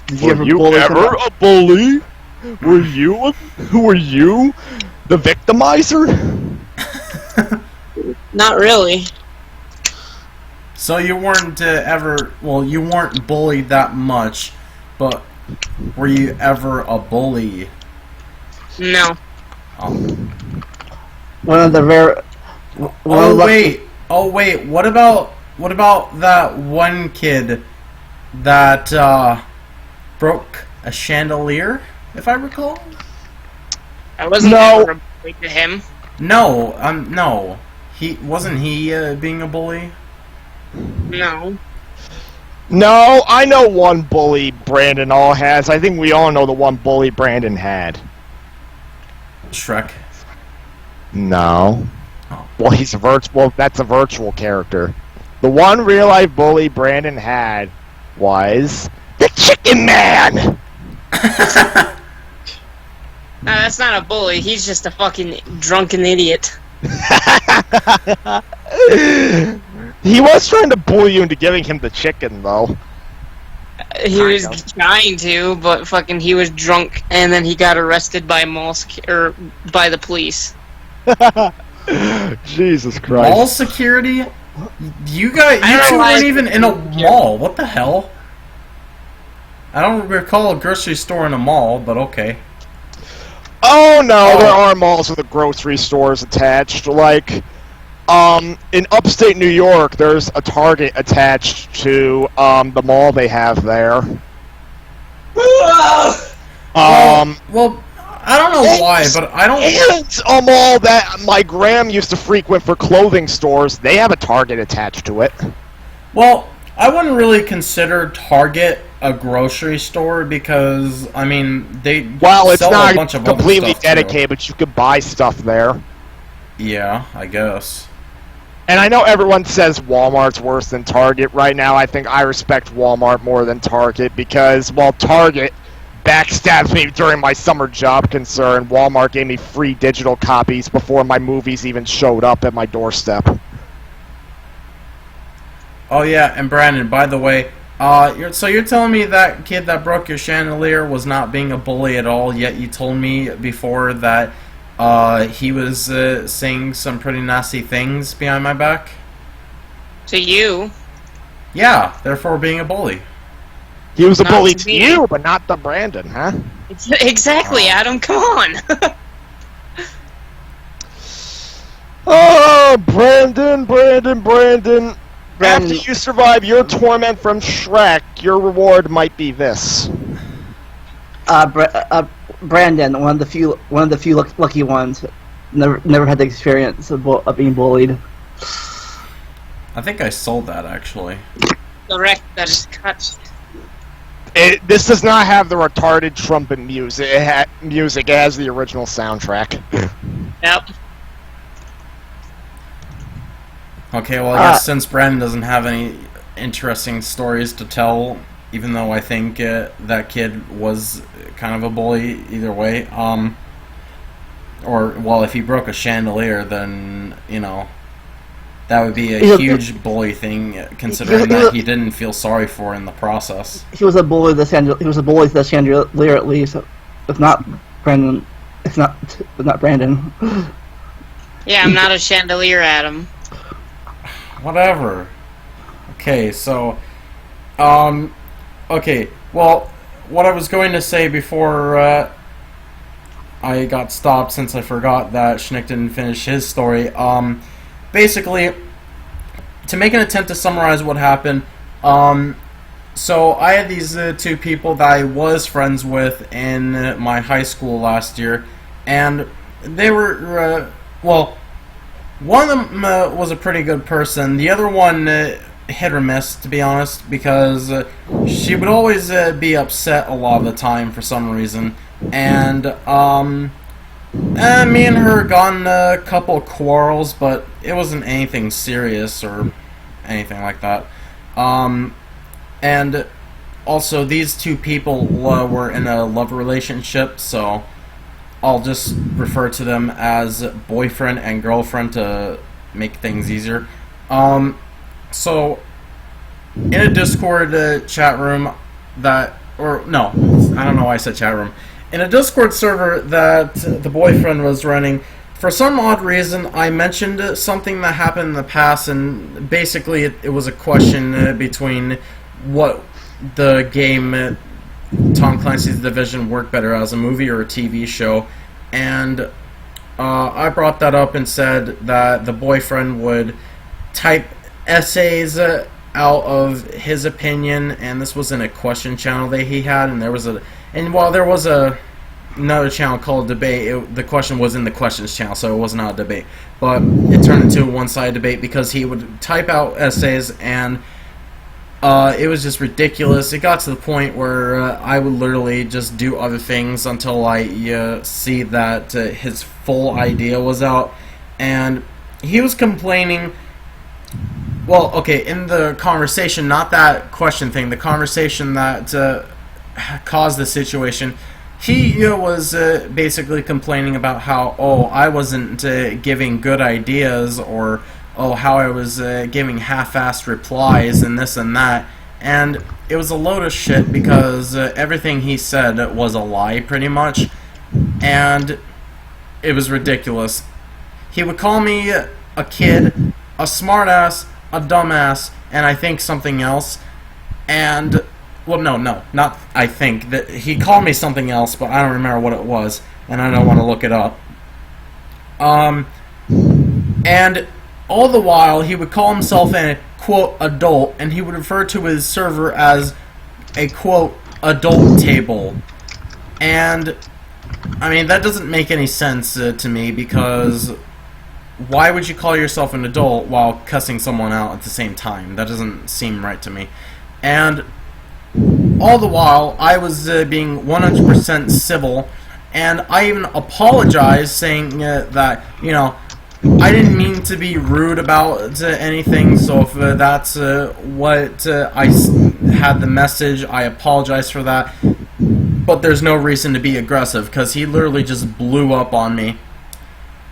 Did you ever bully someone? a bully? Were you the victimizer? Not really. So you weren't you weren't bullied that much, but were you ever a bully? No. One of the rare. Oh wait, what about that one kid that broke a chandelier, if I recall? I wasn't ever a bully to him. No, no. Wasn't he being a bully? No. No, I know one bully Brandon all has. I think we all know the one bully Brandon had. Shrek. No. Oh. Well, that's a virtual character. The one real-life bully Brandon had was the Chicken Man! No, that's not a bully. He's just a fucking drunken idiot. He was trying to bully you into giving him the chicken, though. He was trying to, but fucking he was drunk, and then he got arrested by by the police. Jesus Christ. Mall security? You two weren't even in a mall. What the hell? I don't recall a grocery store in a mall, but okay. Oh no, there are malls with the grocery stores attached. Like, in upstate New York, there's a Target attached to the mall they have there. Well, I don't know why, but I don't. And a mall that my gram used to frequent for clothing stores, they have a Target attached to it. Well, I wouldn't really consider Target a grocery store because, I mean, it's sell not a bunch of completely other stuff dedicated, but you could buy stuff there. Yeah, I guess. And I know everyone says Walmart's worse than Target. Right now, I think I respect Walmart more than Target because, well, Target backstabs me during my summer job concern. Walmart gave me free digital copies before my movies even showed up at my doorstep. Oh yeah, and Brandon, by the way, so you're telling me that kid that broke your chandelier was not being a bully at all, yet you told me before that he was saying some pretty nasty things behind my back? To you. Yeah, therefore being a bully. He was a Not bully to to me. you, but not to Brandon, huh? Exactly, Adam, come on. Oh, Brandon. After Brandon. you survive your torment from Shrek, your reward might be this. Brandon, one of the few lucky ones, never had the experience of being bullied. I think I sold that, actually. Correct, that is cut. This does not have the retarded trumpet music. It has the original soundtrack. Yep. Okay, well, I guess since Brandon doesn't have any interesting stories to tell, even though I think that kid was kind of a bully either way, or, well, if he broke a chandelier, then, you know, that would be a huge bully thing, considering that he didn't feel sorry for in the process. He was a bully. He was a bully to the chandelier, at least. If not Brandon, not Brandon. Yeah, I'm not a chandelier, Adam. Whatever. Okay, so, okay, well, what I was going to say before I got stopped, since I forgot that Schnick didn't finish his story, basically, to make an attempt to summarize what happened, so I had these two people that I was friends with in my high school last year, and they were, well, one of them was a pretty good person. The other one hit or miss, to be honest, because she would always be upset a lot of the time for some reason. And me and her got in a couple quarrels, but it wasn't anything serious or anything like that. And also, these two people were in a love relationship, so I'll just refer to them as boyfriend and girlfriend to make things easier. So, in a Discord chat room I don't know why I said chat room. In a Discord server that the boyfriend was running, for some odd reason, I mentioned something that happened in the past, and basically it was a question between what the game Tom Clancy's Division worked better as a movie or a TV show, and I brought that up and said that the boyfriend would type essays out of his opinion, and this was in a question channel that he had, and while there was another channel called Debate, the question was in the questions channel, so it was not a debate, but it turned into a one-sided debate because he would type out essays, and it was just ridiculous. It got to the point where I would literally just do other things until I see that his full idea was out. And he was complaining, well, okay, in the conversation, not that question thing, the conversation that caused the situation, he was basically complaining about how, I wasn't giving good ideas, or how I was giving half-assed replies and this and that, and it was a load of shit because everything he said was a lie, pretty much, and it was ridiculous. He would call me a kid, a smartass, a dumbass, and I think something else, and, well, no, not I think, that he called me something else, but I don't remember what it was, and I don't want to look it up. And all the while, he would call himself a, quote, adult, and he would refer to his server as a, quote, adult table. And, I mean, that doesn't make any sense to me, because why would you call yourself an adult while cussing someone out at the same time? That doesn't seem right to me. And all the while, I was being 100% civil, and I even apologized, saying that, you know, I didn't mean to be rude about anything, so if that's what I had the message, I apologize for that. but there's no reason to be aggressive, because he literally just blew up on me.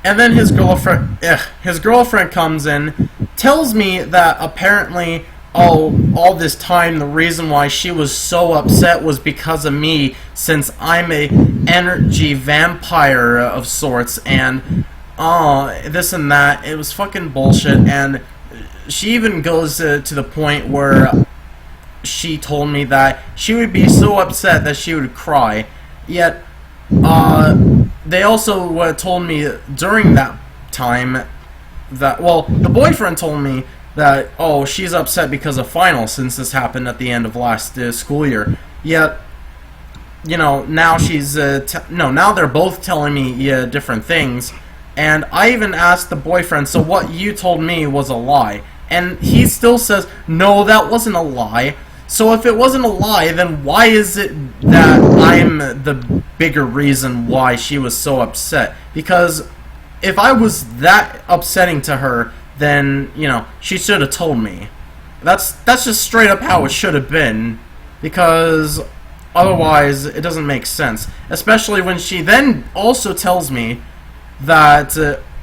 And then his girlfriend comes in, tells me that apparently, all this time the reason why she was so upset was because of me, since I'm a energy vampire of sorts, and this and that. It was fucking bullshit. And she even goes to the point where she told me that she would be so upset that she would cry. Yet they also told me during that time that, well, the boyfriend told me that, oh, she's upset because of finals, since this happened at the end of last school year. Yet, you know, now she's now they're both telling me different things. And I even asked the boyfriend, so what you told me was a lie? And he still says, no, that wasn't a lie. So if it wasn't a lie, then why is it that I'm the bigger reason why she was so upset? Because if I was that upsetting to her, then, you know, she should have told me. That's just straight up how it should have been. Because otherwise, it doesn't make sense. Especially when she then also tells me that,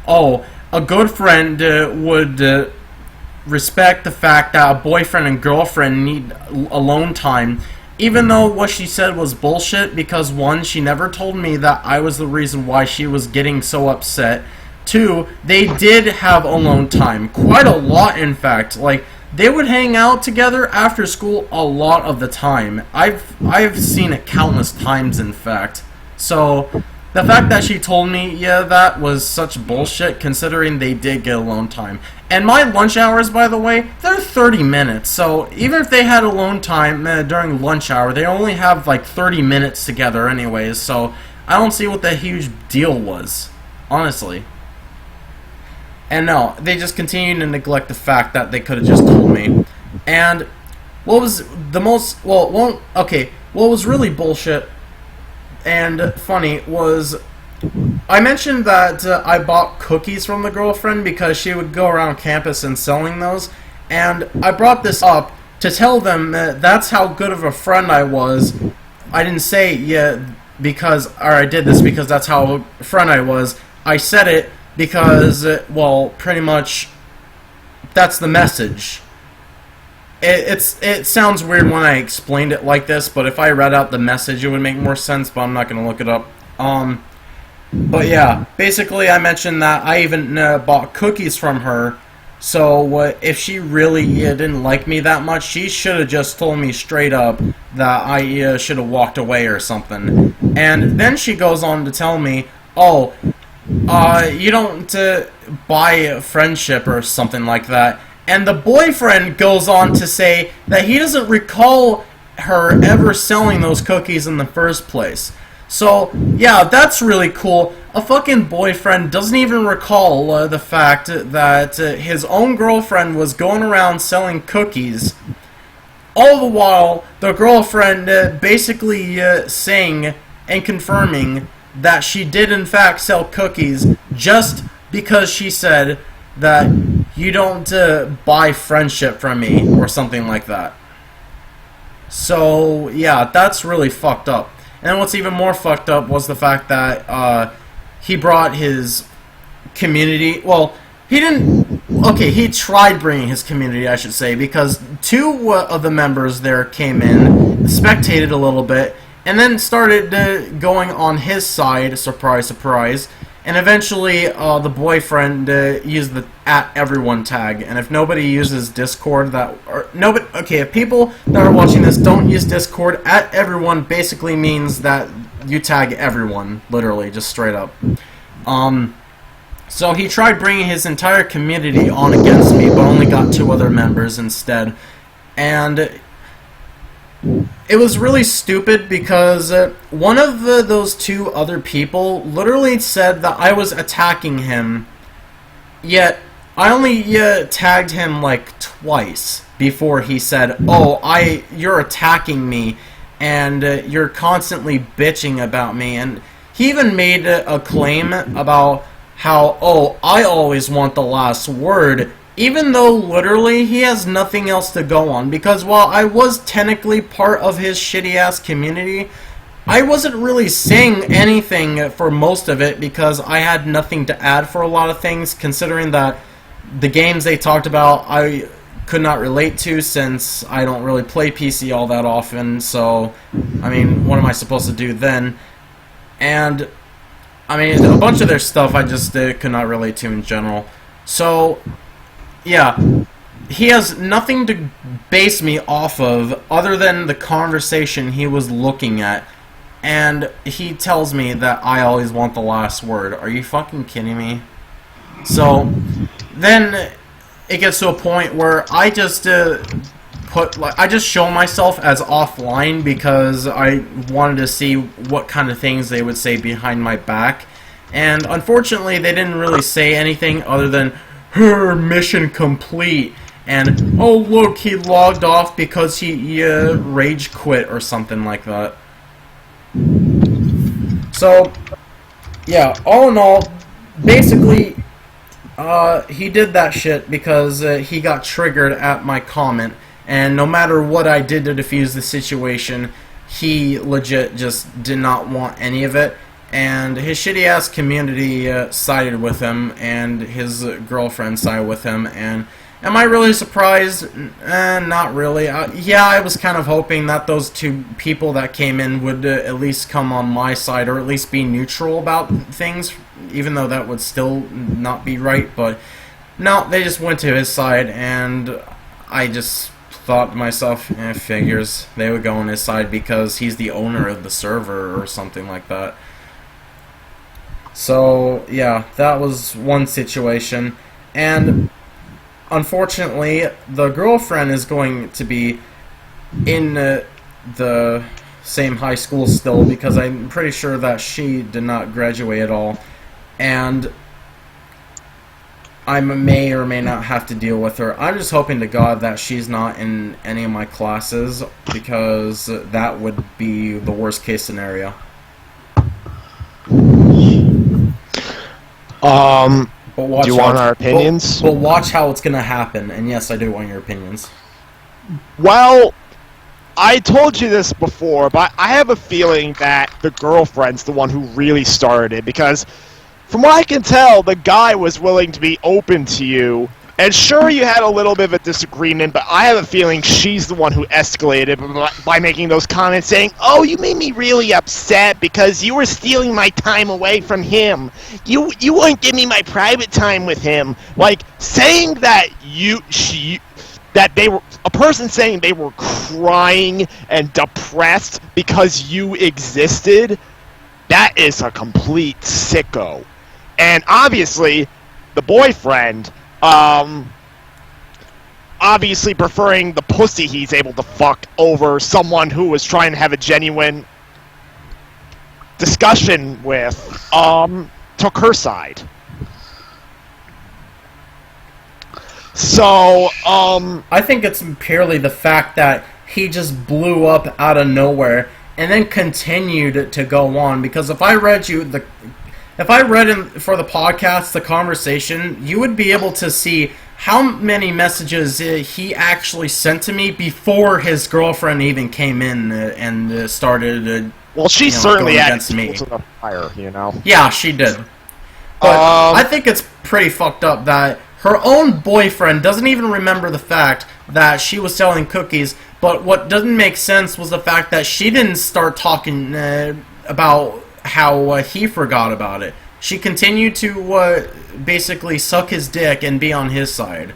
a good friend would respect the fact that a boyfriend and girlfriend need alone time, even though what she said was bullshit, because one, she never told me that I was the reason why she was getting so upset. Two, they did have alone time, quite a lot in fact. Like, they would hang out together after school a lot of the time. I've seen it countless times in fact. So the fact that she told me, that was such bullshit, considering they did get alone time. And my lunch hours, by the way, they're 30 minutes. So even if they had alone time during lunch hour, they only have like 30 minutes together anyways. So I don't see what the huge deal was, honestly. And no, they just continue to neglect the fact that they could have just told me. And what was the most, what was really bullshit and funny was, I mentioned that I bought cookies from the girlfriend because she would go around campus and selling those, and I brought this up to tell them that that's how good of a friend I was. I didn't say I did this because that's how a friend I was. I said it because, well, pretty much that's the message. It sounds weird when I explained it like this, but if I read out the message it would make more sense, but I'm not going to look it up. But yeah, basically I mentioned that I even bought cookies from her, so if she really didn't like me that much, she should have just told me straight up that I should have walked away or something. And then she goes on to tell me, you don't buy a friendship or something like that. And the boyfriend goes on to say that he doesn't recall her ever selling those cookies in the first place. So, yeah, that's really cool. A fucking boyfriend doesn't even recall the fact that his own girlfriend was going around selling cookies. All the while, the girlfriend basically saying and confirming that she did in fact sell cookies, just because she said that you don't buy friendship from me or something like that. So yeah, that's really fucked up. And what's even more fucked up was the fact that he brought his community. Well, he didn't. Okay, he tried bringing his community, I should say, because two of the members there came in, spectated a little bit, and then started going on his side. Surprise, surprise. And eventually, the boyfriend used the @everyone tag. And if nobody uses Discord, if people that are watching this don't use Discord, @everyone basically means that you tag everyone, literally, just straight up. So he tried bringing his entire community on against me, but only got 2 other members instead. And it was really stupid because one of those 2 other people literally said that I was attacking him, yet I only tagged him like twice before he said, you're attacking me and you're constantly bitching about me. And he even made a claim about how, I always want the last word, even though literally he has nothing else to go on. Because while I was technically part of his shitty ass community, I wasn't really saying anything for most of it because I had nothing to add for a lot of things, considering that the games they talked about I could not relate to since I don't really play PC all that often, so, I mean, what am I supposed to do then? And, I mean, a bunch of their stuff I just could not relate to in general. So, yeah, he has nothing to base me off of other than the conversation he was looking at. And he tells me that I always want the last word. Are you fucking kidding me? So, then it gets to a point where I just I just show myself as offline because I wanted to see what kind of things they would say behind my back. And unfortunately, they didn't really say anything other than, her mission complete. And, oh look, he logged off because he rage quit or something like that. So, yeah, all in all, basically, he did that shit because he got triggered at my comment, and no matter what I did to defuse the situation, he legit just did not want any of it, and his shitty-ass community sided with him, and his girlfriend sided with him, and am I really surprised? Not really. Yeah, I was kind of hoping that those two people that came in would at least come on my side, or at least be neutral about things, even though that would still not be right, but no, they just went to his side, and I just thought to myself, figures, they would go on his side because he's the owner of the server or something like that. So, yeah, that was one situation, and unfortunately, the girlfriend is going to be in the same high school still because I'm pretty sure that she did not graduate at all. And I may or may not have to deal with her. I'm just hoping to God that she's not in any of my classes because that would be the worst case scenario. But watch Do you want our opinions? But watch how it's going to happen. And yes, I do want your opinions. Well, I told you this before, but I have a feeling that the girlfriend's the one who really started it, because from what I can tell, the guy was willing to be open to you, and sure, you had a little bit of a disagreement, but I have a feeling she's the one who escalated by making those comments saying, oh, you made me really upset because you were stealing my time away from him. You wouldn't give me my private time with him. Like, saying that a person saying they were crying and depressed because you existed, that is a complete sicko. And obviously, the boyfriend, obviously preferring the pussy he's able to fuck over someone who was trying to have a genuine discussion with, took her side. So, I think it's purely the fact that he just blew up out of nowhere and then continued to go on, because if I read for the podcast the conversation, you would be able to see how many messages he actually sent to me before his girlfriend even came in and started. Well, she certainly added against me to the fire, you know. Yeah, she did. But I think it's pretty fucked up that her own boyfriend doesn't even remember the fact that she was selling cookies. But what doesn't make sense was the fact that she didn't start talking about how he forgot about it. She continued to basically suck his dick and be on his side.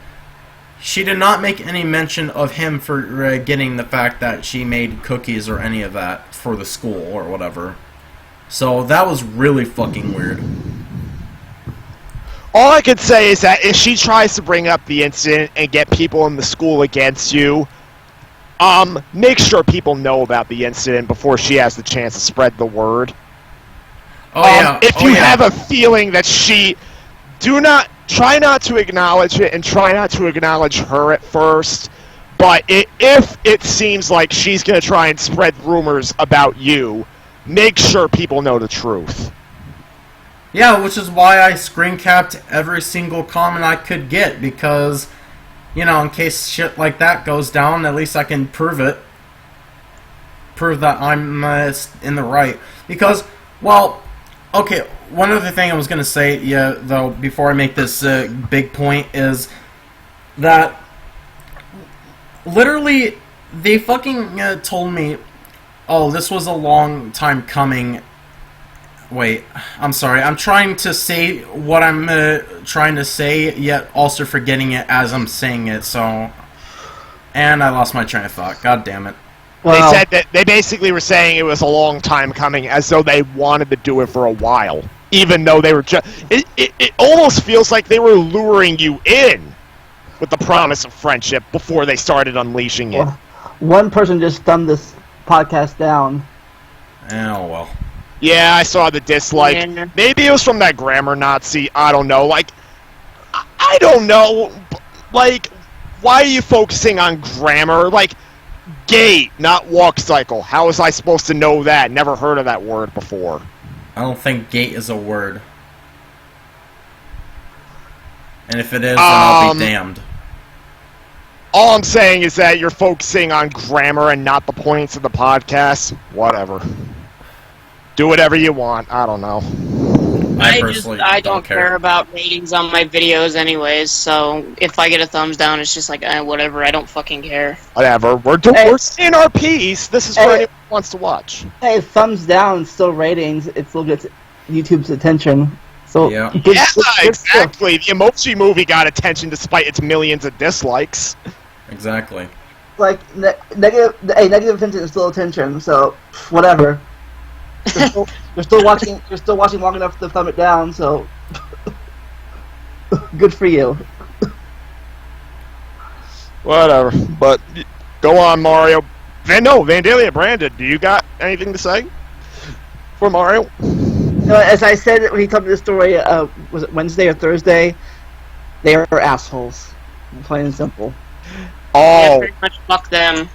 She did not make any mention of him for getting the fact that she made cookies or any of that for the school or whatever. So that was really fucking weird. All I could say is that if she tries to bring up the incident and get people in the school against you, make sure people know about the incident before she has the chance to spread the word. Oh, yeah. If you have a feeling that try not to acknowledge it and try not to acknowledge her at first, but if it seems like she's going to try and spread rumors about you, make sure people know the truth. Yeah, which is why I screen capped every single comment I could get, because, you know, in case shit like that goes down, at least I can prove it. prove that I'm in the right. Because, well, okay, one other thing I was going to say, yeah, though, before I make this big point is that literally they fucking told me, oh, this was a long time coming. Wait, I'm sorry. I'm trying to say what I'm trying to say, yet also forgetting it as I'm saying it, so... And I lost my train of thought. God damn it. Well, They said that they basically were saying it was a long time coming, as though they wanted to do it for a while. Even though they were just... It almost feels like they were luring you in with the promise of friendship before they started unleashing it. well, one person just thumbed this podcast down. Oh, well. Yeah, I saw the dislike. Yeah. Maybe it was from that grammar Nazi. I don't know. Like, I don't know. Like, why are you focusing on grammar? Like, gait, not walk cycle. How was I supposed to know that? Never heard of that word before. I don't think gate is a word. And if it is, then I'll be damned. All I'm saying is that you're focusing on grammar and not the points of the podcast. Whatever. Do whatever you want. I don't know. I don't care about ratings on my videos anyways, so if I get a thumbs down, it's just like, whatever, I don't fucking care. Whatever. We're saying our piece. This is for anyone who wants to watch. Hey, thumbs down, still ratings. It still gets YouTube's attention. So Yeah. Yeah, exactly. The Emoji Movie got attention despite its millions of dislikes. Exactly. Like negative attention is still attention. So whatever. You're still watching. You're still watching long enough to thumb it down. So good for you. Whatever. But go on, Mario. Vandalia Brandon, do you got anything to say for Mario? No, as I said when he told me the story, was it Wednesday or Thursday? They are assholes. Plain and simple. Yeah, Oh, pretty much fuck them.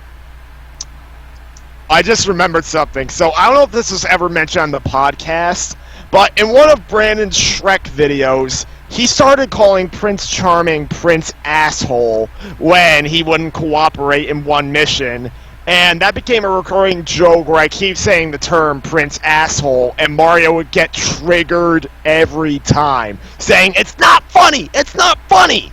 I just remembered something. So I don't know if this was ever mentioned on the podcast, but in one of Brandon's Shrek videos, he started calling Prince Charming Prince Asshole when he wouldn't cooperate in one mission. And that became a recurring joke where I keep saying the term Prince Asshole, and Mario would get triggered every time, saying, "It's not funny! It's not funny!"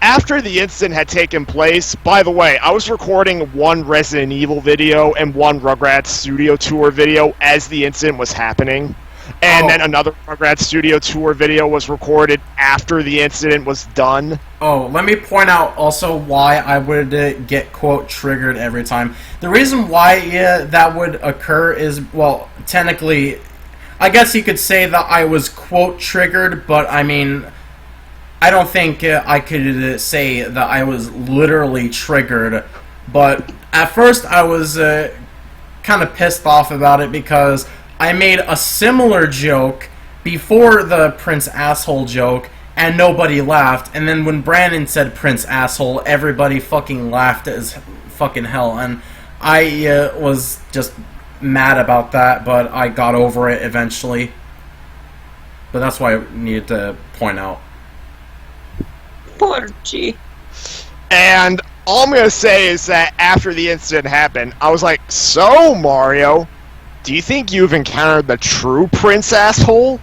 After the incident had taken place, by the way, I was recording one Resident Evil video and one Rugrats Studio Tour video as the incident was happening. And then another Rugrats Studio Tour video was recorded after the incident was done. Oh, let me point out also why I would get, quote, triggered every time. The reason why that would occur is, well, technically, I guess you could say that I was, quote, triggered, but I mean, I don't think I could say that I was literally triggered. But at first I was kind of pissed off about it because I made a similar joke before the Prince Asshole joke, and nobody laughed. And then when Brandon said Prince Asshole, everybody fucking laughed as fucking hell. And I was just mad about that, but I got over it eventually. But that's why I needed to point out. Poor G. And all I'm going to say is that after the incident happened, I was like, "So, Mario, do you think you've encountered the true Prince Asshole?"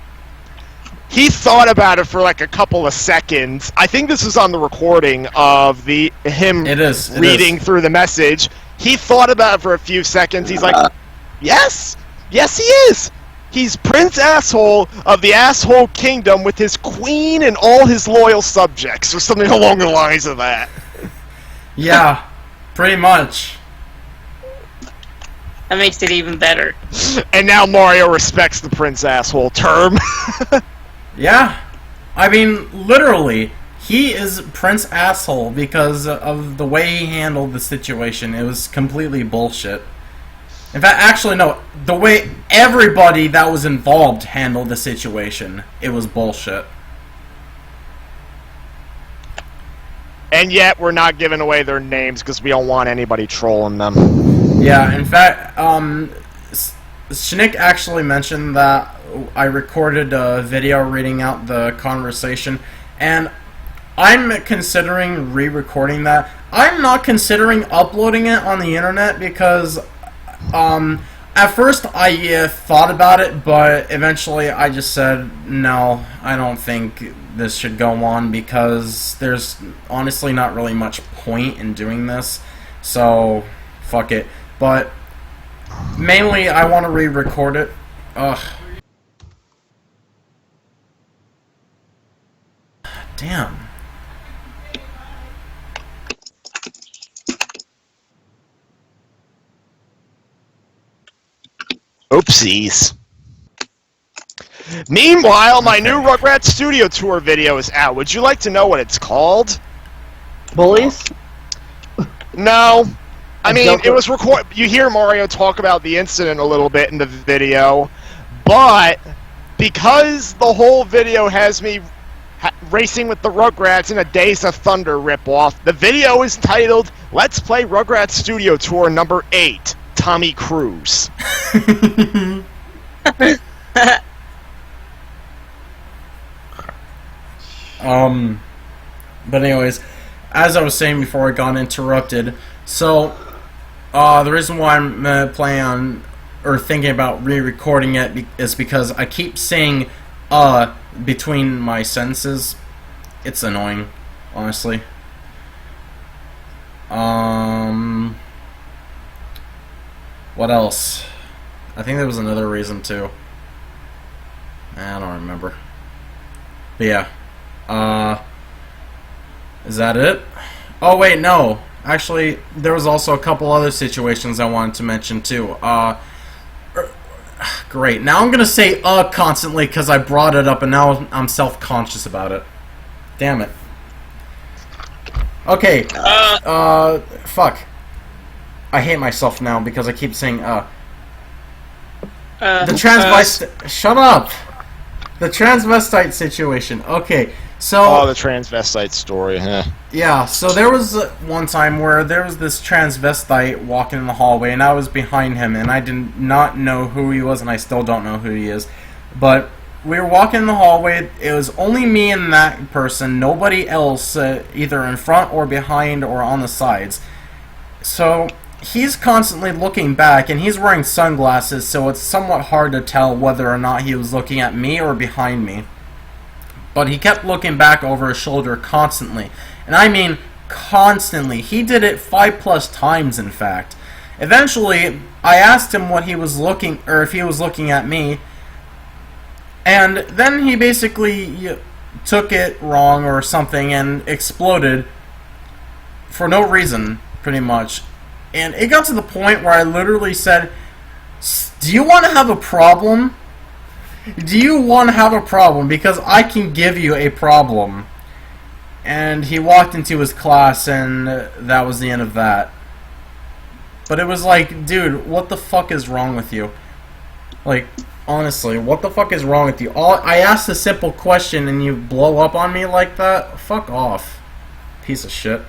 He thought about it for like a couple of seconds. I think this was on the recording of him reading through the message. He thought about it for a few seconds. He's like, yes, he is. He's Prince Asshole of the Asshole Kingdom with his queen and all his loyal subjects, or something along the lines of that. Yeah, pretty much. That makes it even better. And now Mario respects the Prince Asshole term. Yeah, I mean, literally, he is Prince Asshole because of the way he handled the situation. It was completely bullshit. In fact, actually, no, the way everybody that was involved handled the situation, it was bullshit. And yet, we're not giving away their names because we don't want anybody trolling them. Yeah, in fact, Shnick actually mentioned that I recorded a video reading out the conversation, and I'm considering re-recording that. I'm not considering uploading it on the internet because, at first I thought about it, but eventually I just said, no, I don't think this should go on because there's honestly not really much point in doing this, so fuck it. But mainly I want to re-record it. Ugh. Damn. Oopsies. Meanwhile, my new Rugrats Studio Tour video is out. Would you like to know what it's called? Bullies? No. I mean, it was you hear Mario talk about the incident a little bit in the video, but because the whole video has me racing with the Rugrats in a Days of Thunder ripoff, the video is titled Let's Play Rugrats Studio Tour number 8, Tommy Cruise. But anyways, as I was saying before I got interrupted, so the reason why I'm planning on or thinking about re-recording it is because I keep saying between my sentences. It's annoying, honestly. What else? I think there was another reason too. I don't remember. But yeah. Is that it? Oh wait, no. Actually, there was also a couple other situations I wanted to mention too. Great. Now I'm gonna say constantly because I brought it up and now I'm self-conscious about it. Damn it. Okay. Fuck. I hate myself now because I keep saying the transvestite. Shut up. The transvestite situation. Okay. So. Oh, the transvestite story, huh? Yeah, so there was one time where there was this transvestite walking in the hallway, and I was behind him, and I did not know who he was, and I still don't know who he is. But we were walking in the hallway, it was only me and that person, nobody else, either in front or behind or on the sides. So he's constantly looking back, and he's wearing sunglasses, so it's somewhat hard to tell whether or not he was looking at me or behind me. But he kept looking back over his shoulder constantly. And I mean constantly. He did it 5+ times, in fact. Eventually, I asked him what he was looking, or if he was looking at me. And then he basically took it wrong or something and exploded for no reason, pretty much. And it got to the point where I literally said, "Do you want to have a problem? Do you want to have a problem? Because I can give you a problem." And he walked into his class, and that was the end of that. But it was like, dude, what the fuck is wrong with you? Like, honestly, what the fuck is wrong with you? I asked a simple question, and you blow up on me like that? Fuck off. Piece of shit.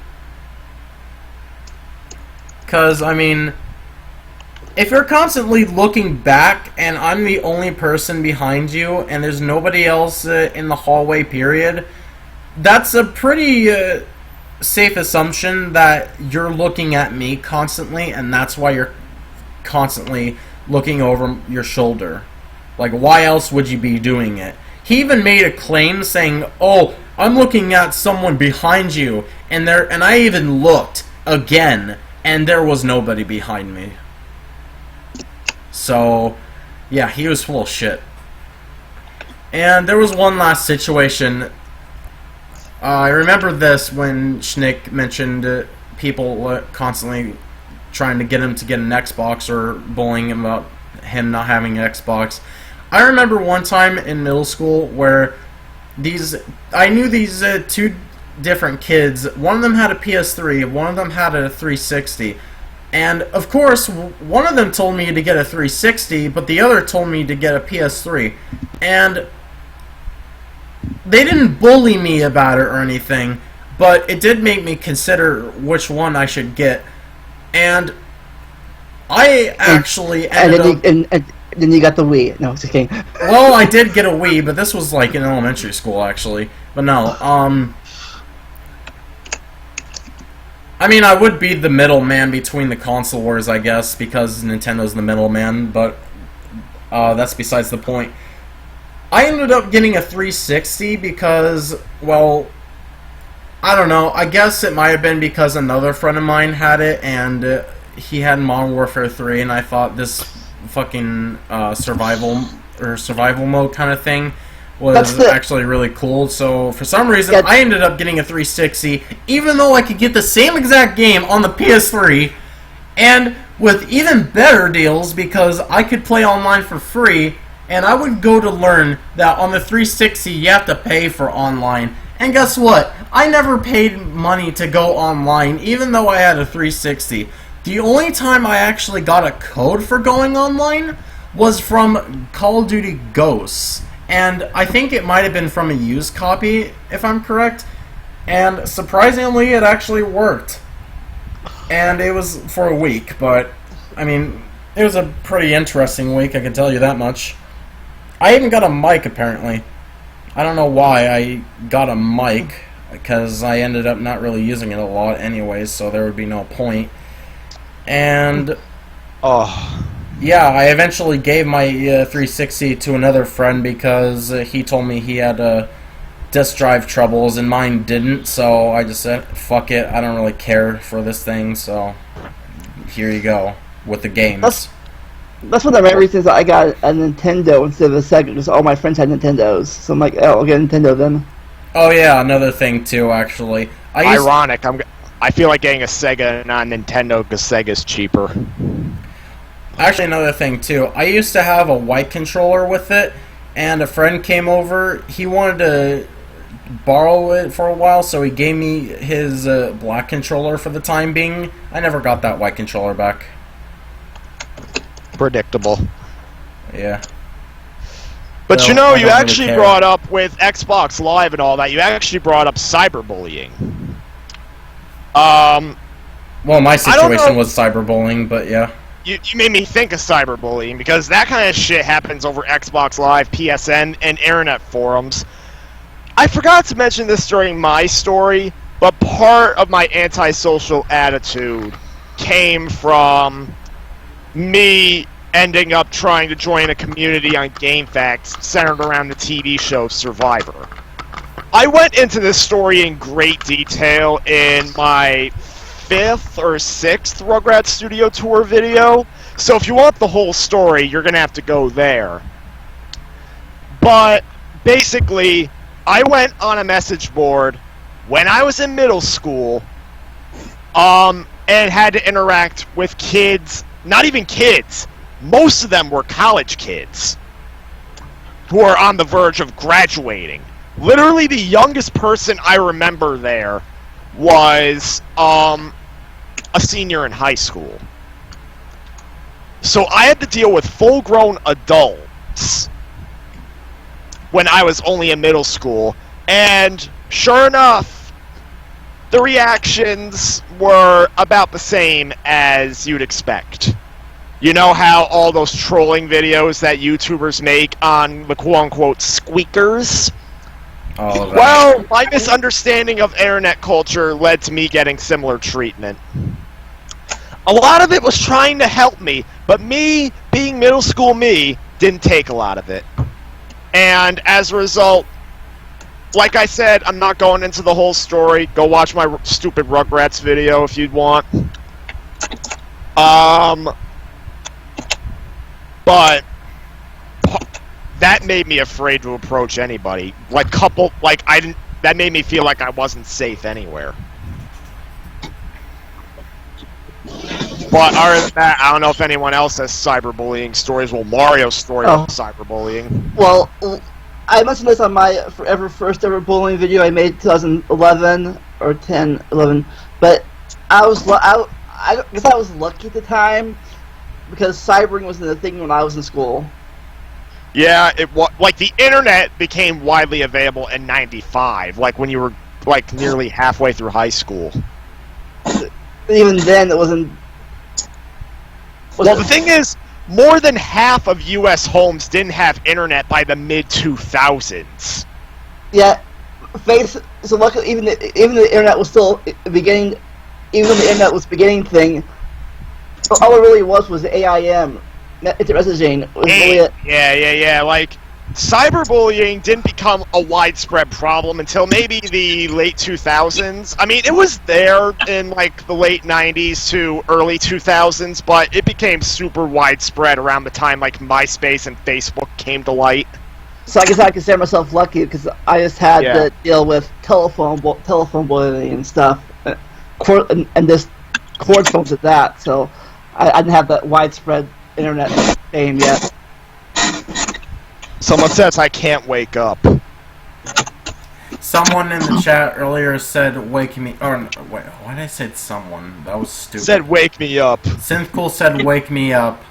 Because, I mean, if you're constantly looking back and I'm the only person behind you and there's nobody else in the hallway, period, that's a pretty safe assumption that you're looking at me constantly, and that's why you're constantly looking over your shoulder. Like, why else would you be doing it? He even made a claim saying, "Oh, I'm looking at someone behind you," and I even looked again, and there was nobody behind me. So, yeah, he was full of shit. And there was one last situation. I remember this when Schnick mentioned people constantly trying to get him to get an Xbox or bullying him about him not having an Xbox. I remember one time in middle school where I knew these two different kids. One of them had a PS3, one of them had a 360. And, of course, one of them told me to get a 360, but the other told me to get a PS3. And they didn't bully me about it or anything, but it did make me consider which one I should get. And I actually ended up... And then you got the Wii. No, just kidding. Well, I did get a Wii, but this was like in elementary school, actually. But no, I mean, I would be the middleman between the console wars, I guess, because Nintendo's the middleman, but that's besides the point. I ended up getting a 360 because, well, I don't know. I guess it might have been because another friend of mine had it, and he had Modern Warfare 3, and I thought this fucking survival mode kind of thing was actually really cool. So for some reason, I ended up getting a 360, even though I could get the same exact game on the PS3, and with even better deals because I could play online for free. And I would go to learn that on the 360 you have to pay for online. And guess what? I never paid money to go online, even though I had a 360. The only time I actually got a code for going online was from Call of Duty Ghosts. And I think it might have been from a used copy, if I'm correct. And surprisingly, it actually worked. And it was for a week, but, I mean, it was a pretty interesting week, I can tell you that much. I even got a mic, apparently. I don't know why I got a mic, because I ended up not really using it a lot anyways, so there would be no point. And, yeah, I eventually gave my 360 to another friend because he told me he had disk drive troubles and mine didn't, so I just said, fuck it, I don't really care for this thing, so here you go, with the games. That's one of the main reasons I got a Nintendo instead of a Sega, because all my friends had Nintendos. So I'm like, oh, I'll get a Nintendo then. Oh yeah, another thing too, actually. Ironic. I feel like getting a Sega and not a Nintendo because Sega's cheaper. Actually, another thing too. I used to have a white controller with it, and a friend came over. He wanted to borrow it for a while, so he gave me his black controller for the time being. I never got that white controller back. Predictable. Yeah. But so, you know, you actually brought up with Xbox Live and all that, you actually brought up cyberbullying. Well, my situation was cyberbullying, but yeah. You made me think of cyberbullying, because that kind of shit happens over Xbox Live, PSN, and internet forums. I forgot to mention this during my story, but part of my antisocial attitude came from me ending up trying to join a community on GameFAQs centered around the TV show Survivor. I went into this story in great detail in my 5th or 6th Rugrats Studio Tour video, so if you want the whole story, you're gonna have to go there. But basically, I went on a message board when I was in middle school, and had to interact with kids. Not even kids. Most of them were college kids who are on the verge of graduating. Literally, the youngest person I remember there was a senior in high school. So I had to deal with full-grown adults when I was only in middle school, and sure enough, the reactions were about the same as you'd expect. You know how all those trolling videos that YouTubers make on the quote-unquote squeakers? All of that. Well, my misunderstanding of internet culture led to me getting similar treatment. A lot of it was trying to help me, but me, being middle school me, didn't take a lot of it. And as a result, like I said, I'm not going into the whole story. Go watch my stupid Rugrats video if you'd want. But that made me afraid to approach anybody. That made me feel like I wasn't safe anywhere. But other than that, I don't know if anyone else has cyberbullying stories. Well, Mario's story was cyberbullying. Well, I mentioned this on my first ever bullying video I made in 2011 or 11, but I guess I was lucky at the time because cybering wasn't a thing when I was in school. Yeah, like the internet became widely available in '95, like when you were like nearly halfway through high school. Even then, it wasn't. Well, the thing is, more than half of U.S. homes didn't have internet by the mid-2000s. Yeah, so luckily, even the internet was still beginning even when the internet was beginning thing, all it really was the AIM, instant messaging. It was really it. Yeah. Like, cyberbullying didn't become a widespread problem until maybe the late 2000s. I mean, it was there in, like, the late 90s to early 2000s, but it became super widespread around the time, like, MySpace and Facebook came to light. So I guess I consider myself lucky because I just had to deal with telephone bullying and stuff, and just cord phones at that. So I didn't have that widespread internet fame yet. Someone says I can't wake up. Someone in the chat earlier said "wake me." Or wait, why did I say someone? That was stupid. Said wake me up. Synthcool said "wake me up,"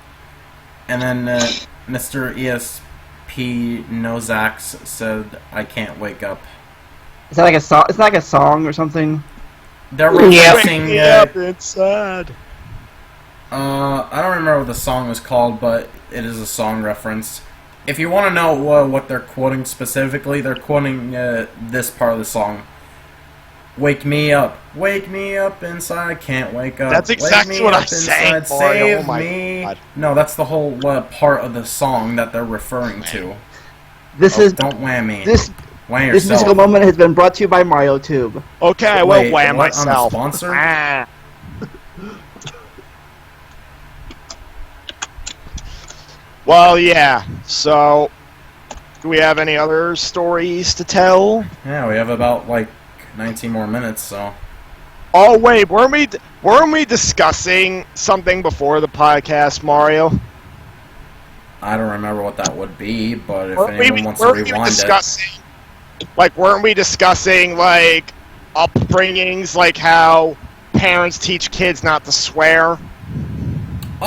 and then Mr. ESP Nozax said "I can't wake up." Is that like a song? It's like a song or something. They're referencing. Wake me up inside. I don't remember what the song was called, but it is a song reference. If you want to know what they're quoting specifically, they're quoting this part of the song. Wake me up inside, I can't wake up. That's exactly what I'm saying, Mario. Save me. God. No, that's the whole part of the song that they're referring to. Don't wham me. This wham yourself. This musical moment has been brought to you by MarioTube. Okay, I will wham myself. I'm a sponsor? Well, yeah, so, do we have any other stories to tell? Yeah, we have about, like, 19 more minutes, so... Oh, wait, weren't we discussing something before the podcast, Mario? I don't remember what that would be, but if anyone wants to rewind it... Weren't we discussing, like, upbringings, like how parents teach kids not to swear?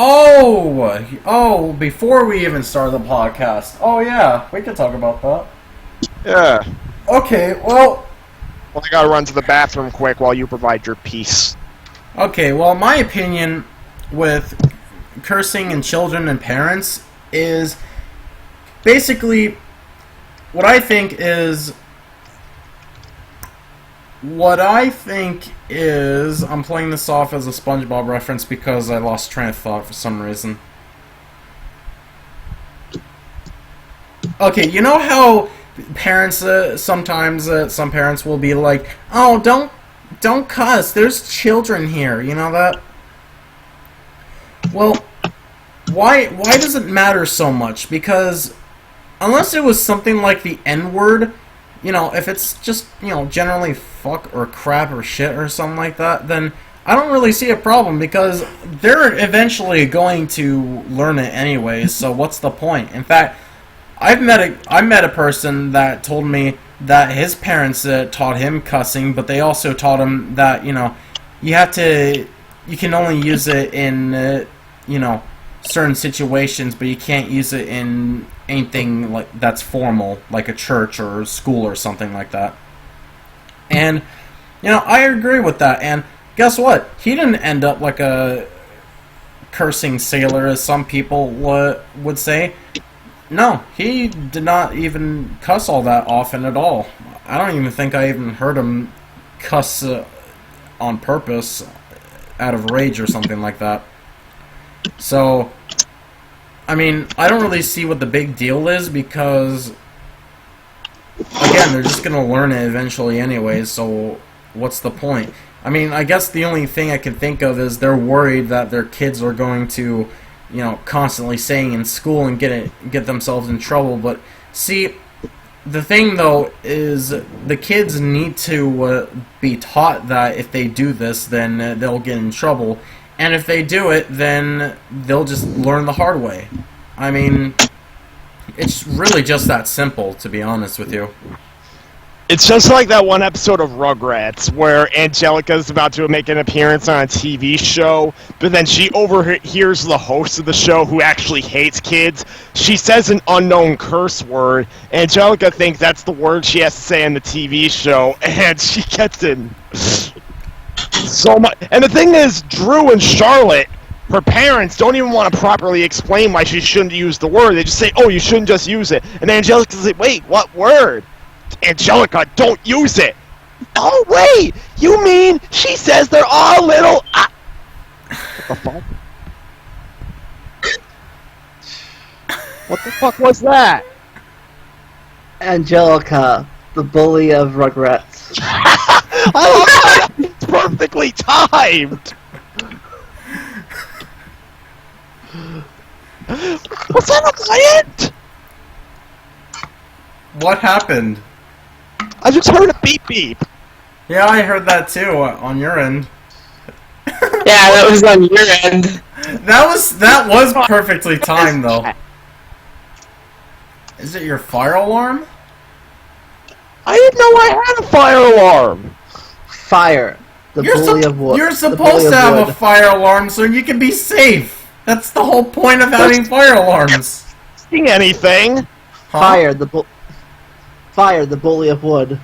Oh, before we even started the podcast. Oh, yeah, we can talk about that. Yeah. Okay, well, I gotta run to the bathroom quick while you provide your piece. Okay, well, my opinion with cursing in children and parents is basically what I think is... I'm playing this off as a SpongeBob reference because I lost train of thought for some reason. Okay, you know how parents, sometimes some parents will be like, oh, don't cuss, there's children here, you know that? Well, why does it matter so much? Because unless it was something like the N-word, you know, if it's just, you know, generally fuck or crap or shit or something like that, then I don't really see a problem because they're eventually going to learn it anyways, so what's the point? In fact, I met a person that told me that his parents taught him cussing, but they also taught him that, you know, you can only use it in, you know, certain situations, but you can't use it in anything like that's formal, like a church or a school or something like that. And, you know, I agree with that. And guess what? He didn't end up like a cursing sailor, as some people would say. No, he did not even cuss all that often at all. I don't even think I even heard him cuss on purpose out of rage or something like that. So, I mean, I don't really see what the big deal is because, again, they're just going to learn it eventually anyways, so what's the point? I mean, I guess the only thing I can think of is they're worried that their kids are going to, you know, constantly saying in school and get themselves in trouble, but see, the thing though is the kids need to be taught that if they do this, then they'll get in trouble. And if they do it, then they'll just learn the hard way. I mean, it's really just that simple, to be honest with you. It's just like that one episode of Rugrats where Angelica's about to make an appearance on a TV show, but then she overhears the host of the show who actually hates kids. She says an unknown curse word. Angelica thinks that's the word she has to say on the TV show, and she gets in so much. And the thing is, Drew and Charlotte, her parents, don't even want to properly explain why she shouldn't use the word. They just say, oh, you shouldn't just use it. And Angelica's like, wait, what word? Angelica, don't use it! Oh wait, you mean she says they're all little? What the fuck? What the fuck was that? Angelica, the bully of Rugrats. I love how it's perfectly timed. Was that a plant? What happened? I just heard a beep beep. Yeah, I heard that too on your end. Yeah, that was on your end. That was perfectly timed though. Is it your fire alarm? I didn't know I had a fire alarm. Fire, the bully of wood. You're the supposed bully to of have wood. a fire alarm so you can be safe. That's the whole point of having fire alarms. Seeing anything? Huh? Fire, the bully of wood.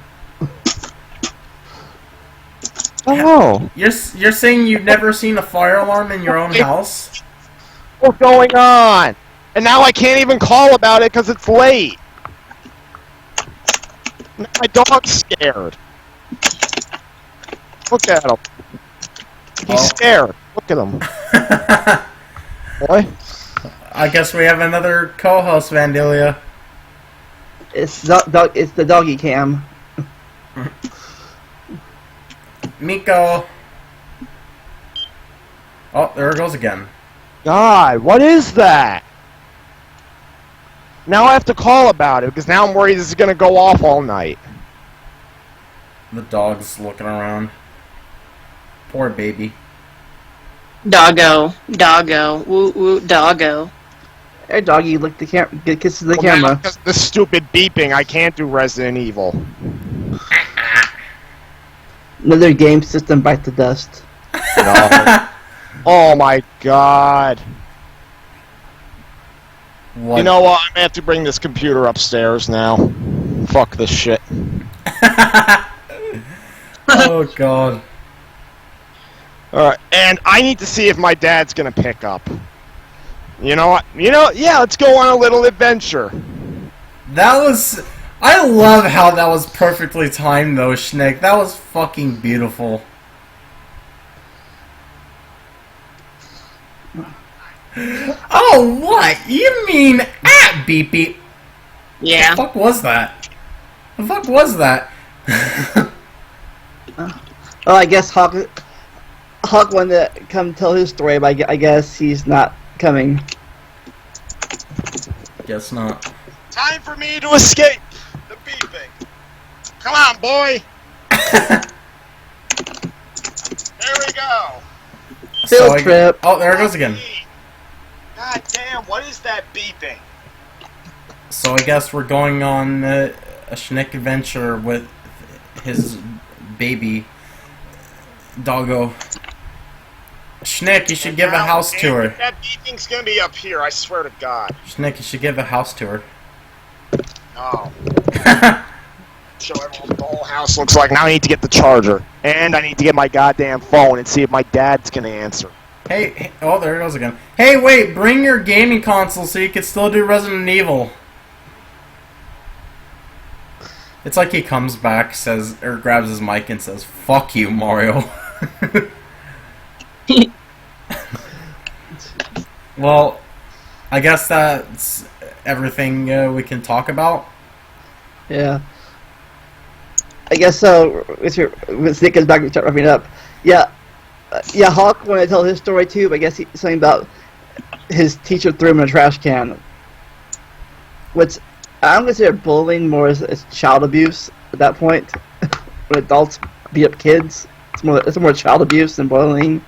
Oh. You're saying you've never seen a fire alarm in your own house? What's going on? And now I can't even call about it because it's late. Now my dog's scared. Look at him. He's scared. Look at him. Boy. I guess we have another co-host, Vandalia. It's the doggy cam. Miko. Oh, there it goes again. God, what is that? Now I have to call about it because now I'm worried this is going to go off all night. The dog's looking around. Poor baby. Doggo. Doggo. Woo woo doggo. Hey, doggy, lick the camera. Get kisses the Well, camera. because the stupid beeping, I can't do Resident Evil. Another game system bite the dust. No. Oh my god. What? You know what? I'm gonna have to bring this computer upstairs now. Fuck this shit. Oh god. Alright, and I need to see if my dad's gonna pick up. You know what? Yeah, let's go on a little adventure. That was... I love how that was perfectly timed though, Schnick. That was fucking beautiful. Oh, what? You mean at beep beep? Yeah. The fuck was that? The fuck was that? Well, I guess Hawk wanted to come tell his story, but I guess he's not coming. Guess not. Time for me to escape the beeping. Come on, boy. There we go. Field trip. Oh, there it goes again. God damn, what is that beeping? So I guess we're going on a Schnick adventure with his baby doggo. Schnick, you should give a house tour. That beeping's gonna be up here, I swear to God. Schnick, you should give a house tour. No. Show everyone what the whole house looks like. Now I need to get the charger. And I need to get my goddamn phone and see if my dad's gonna answer. Hey, oh, there it goes again. Hey, wait, bring your gaming console so you can still do Resident Evil. It's like he comes back, says, or grabs his mic and says, "Fuck you, Mario." Well, I guess that's everything we can talk about. Yeah. I guess so. With Nick is back to start wrapping up. Yeah. Yeah, Hawk wanted to tell his story too, but I guess he's something about his teacher threw him in a trash can. Which I don't consider bullying more as child abuse at that point. When adults beat up kids, it's more child abuse than bullying,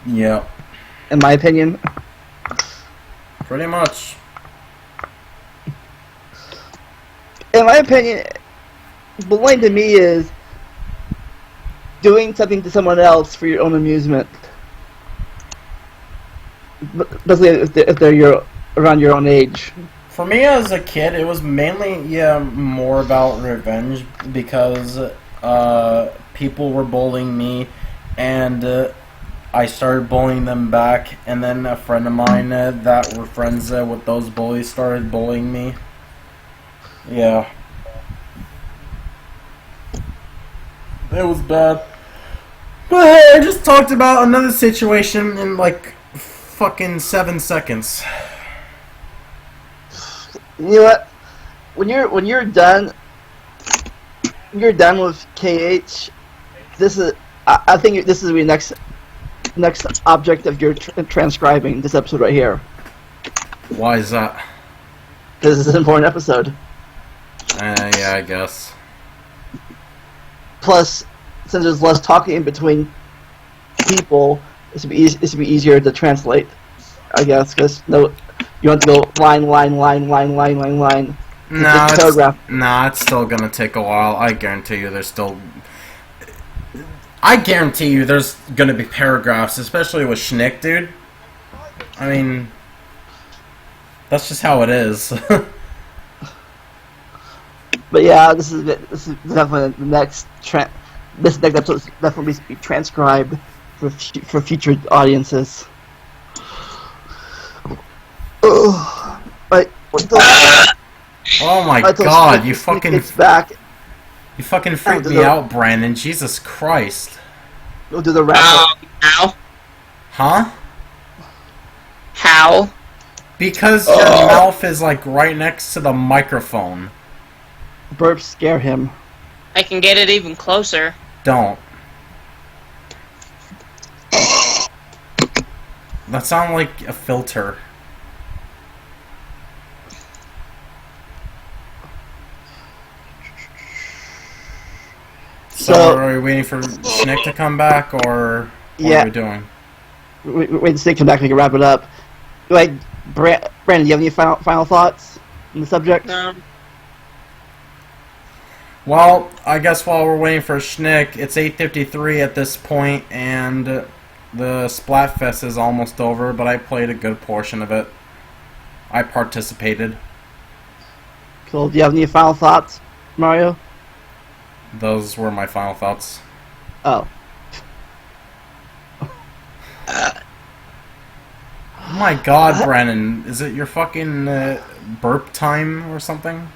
Yeah, in my opinion. pretty much. In my opinion, bullying to me is doing something to someone else for your own amusement. Especially if they're around your own age. For me as a kid, it was mainly, more about revenge because people were bullying me and I started bullying them back, and then a friend of mine that were friends with those bullies started bullying me. Yeah. It was bad. But hey, I just talked about another situation in like fucking 7 seconds. You know what? When you're done with KH, this is I think this is the next object of your transcribing this episode right here. Why is that? Because this is an important episode. Yeah, I guess. Plus, since there's less talking in between people, this would be easier to translate, I guess. Because you have to go line. Nah, it's still gonna take a while. I guarantee you there's gonna be paragraphs, especially with Schnick, dude. I mean, that's just how it is. But yeah, this is definitely the next this next episode is definitely be transcribed for future audiences. But oh my god, you fucking freaked me out, Brandon. Jesus Christ. We'll do the wrap. How? Huh? How? Because your mouth is like right next to the microphone. Burps scare him. I can get it even closer. Don't. That sounds like a filter. So are we waiting for Schnick to come back, or what are we doing? Wait to Schnick come back so we can wrap it up. Like, Brandon, do you have any final thoughts on the subject? No. Well, I guess while we're waiting for Schnick, it's 8:53 at this point, and the Splatfest is almost over, but I played a good portion of it. I participated. Cool. Do you have any final thoughts, Mario? Those were my final thoughts. Oh. Oh my god, Brennan. Is it your fucking burp time or something?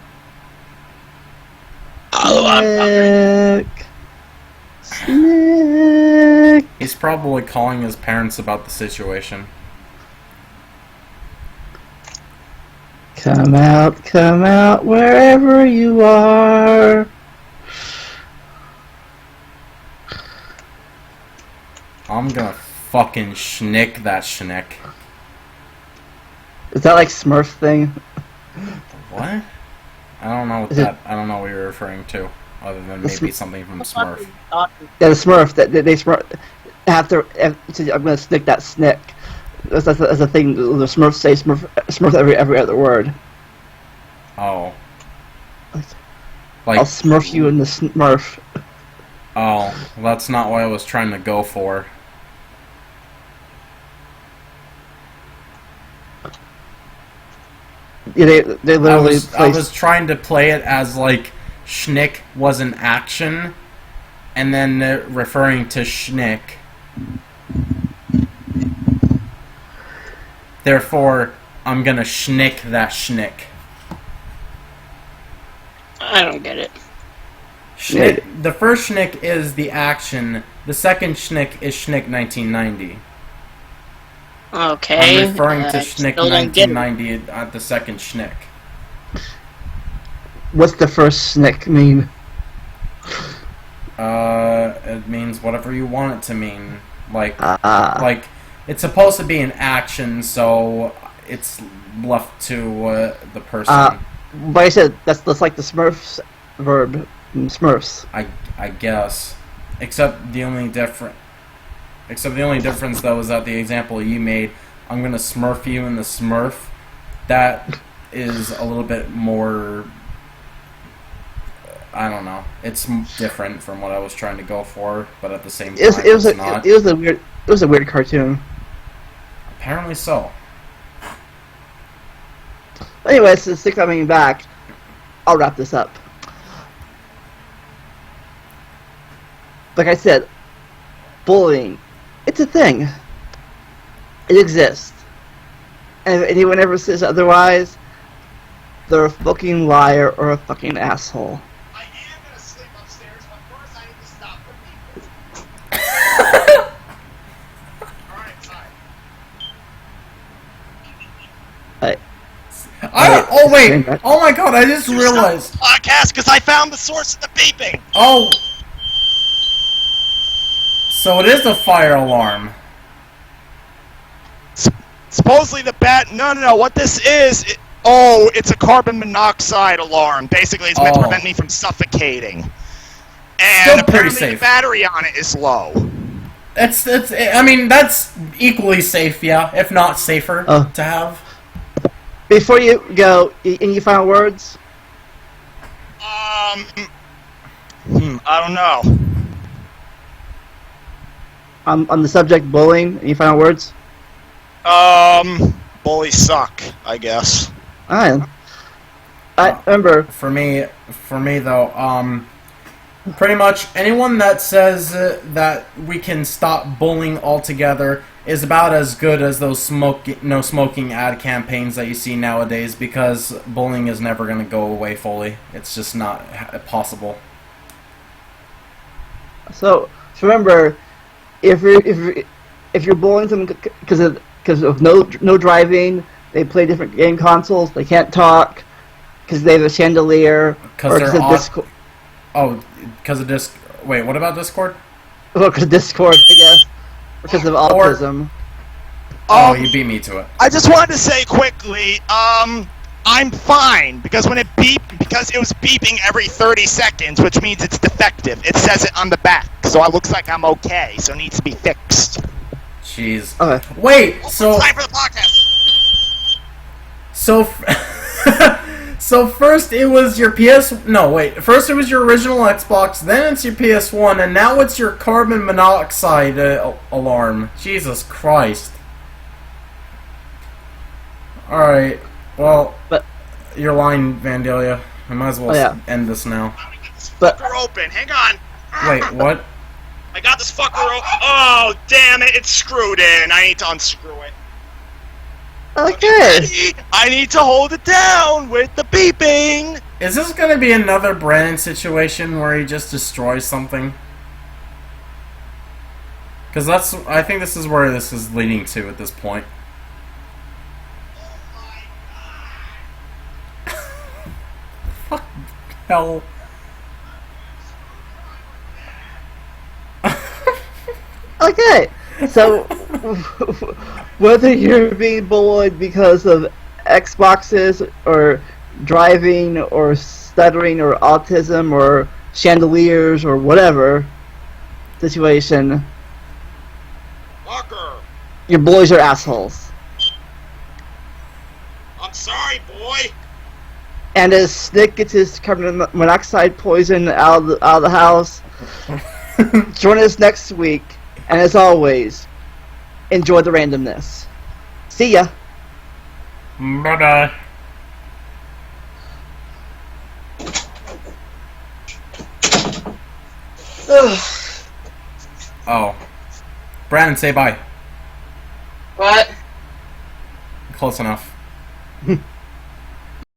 Schnick. He's probably calling his parents about the situation. Come out, wherever you are. I'm gonna fucking Schnick that Schnick. Is that like Smurf thing? What? I don't know I don't know what you're referring to, other than maybe something from Smurf. Yeah, the Smurf. They Smurf have to. I'm gonna stick that Schnick. That's a thing. The Smurfs say Smurf every other word. Oh. I'll Smurf you in the Smurf. Oh, well, that's not what I was trying to go for. Yeah, they literally. I was trying to play it as like Schnick was an action, and then referring to Schnick. Therefore, I'm gonna Schnick that Schnick. I don't get it. Schnick, the first Schnick is the action. The second Schnick is Schnick 1990. Okay. I'm referring to Schnick 1990 at the second Schnick. What's the first Schnick mean? It means whatever you want it to mean. Like it's supposed to be an action, so it's left to the person. But I said that's like the Smurfs verb. Smurfs. I guess, except the only difference though is that the example you made, I'm gonna Smurf you in the Smurf. That is a little bit more. I don't know. It's different from what I was trying to go for, but at the same time, it's not. It was a weird cartoon. Apparently so. Anyway, since Stick coming back, I'll wrap this up. Like I said, bullying, it's a thing. It exists. And if anyone ever says otherwise, they're a fucking liar or a fucking asshole. I am gonna sleep upstairs, but first I need to stop Wait! Oh my god, I just realized. Podcast, because I found the source of the beeping. Oh. So it is the fire alarm. Supposedly the bat. No. What this is? It's a carbon monoxide alarm. Basically, it's meant to prevent me from suffocating. And Still pretty apparently safe. the battery on it is low. I mean, that's equally safe, yeah, if not safer to have. Before you go, any final words? I don't know. On the subject bullying, any final words? Bullies suck, I guess. I remember. For me though, pretty much anyone that says that we can stop bullying altogether is about as good as those no smoking ad campaigns that you see nowadays, because bullying is never going to go away fully. It's just not possible. So remember, if you're bullying them because of no driving, they play different game consoles, they can't talk because they have a chandelier, or because of Discord. Oh, because of Wait, what about Discord? Well, because of Discord, I guess. Because of autism. You beat me to it. I just wanted to say quickly, I'm fine, because when it was beeping every 30 seconds, which means it's defective. It says it on the back, so it looks like I'm okay, so it needs to be fixed. Jeez. Okay. Wait, so... Time for the podcast! So first it was your first it was your original Xbox, then it's your PS1, and now it's your carbon monoxide alarm. Jesus Christ. Alright, well, you're lying, Vandalia. I might as well end this now. I'm gonna get this fucker open, hang on! Wait, what? I got this fucker open. Oh, damn it, it's screwed in. I need to unscrew it. Okay. I need to hold it down with the beeping. Is this gonna be another Brandon situation where he just destroys something? Because I think this is where this is leading to at this point. Fuck hell. Okay, so whether you're being bullied because of Xboxes or driving or stuttering or autism or chandeliers or whatever situation, Fucker. your boys are assholes. I'm sorry, boy. And as Nick gets his carbon monoxide poison out of the house, join us next week. And as always, enjoy the randomness. See ya. Bye-bye. Oh. Brandon, say bye. What? Close enough.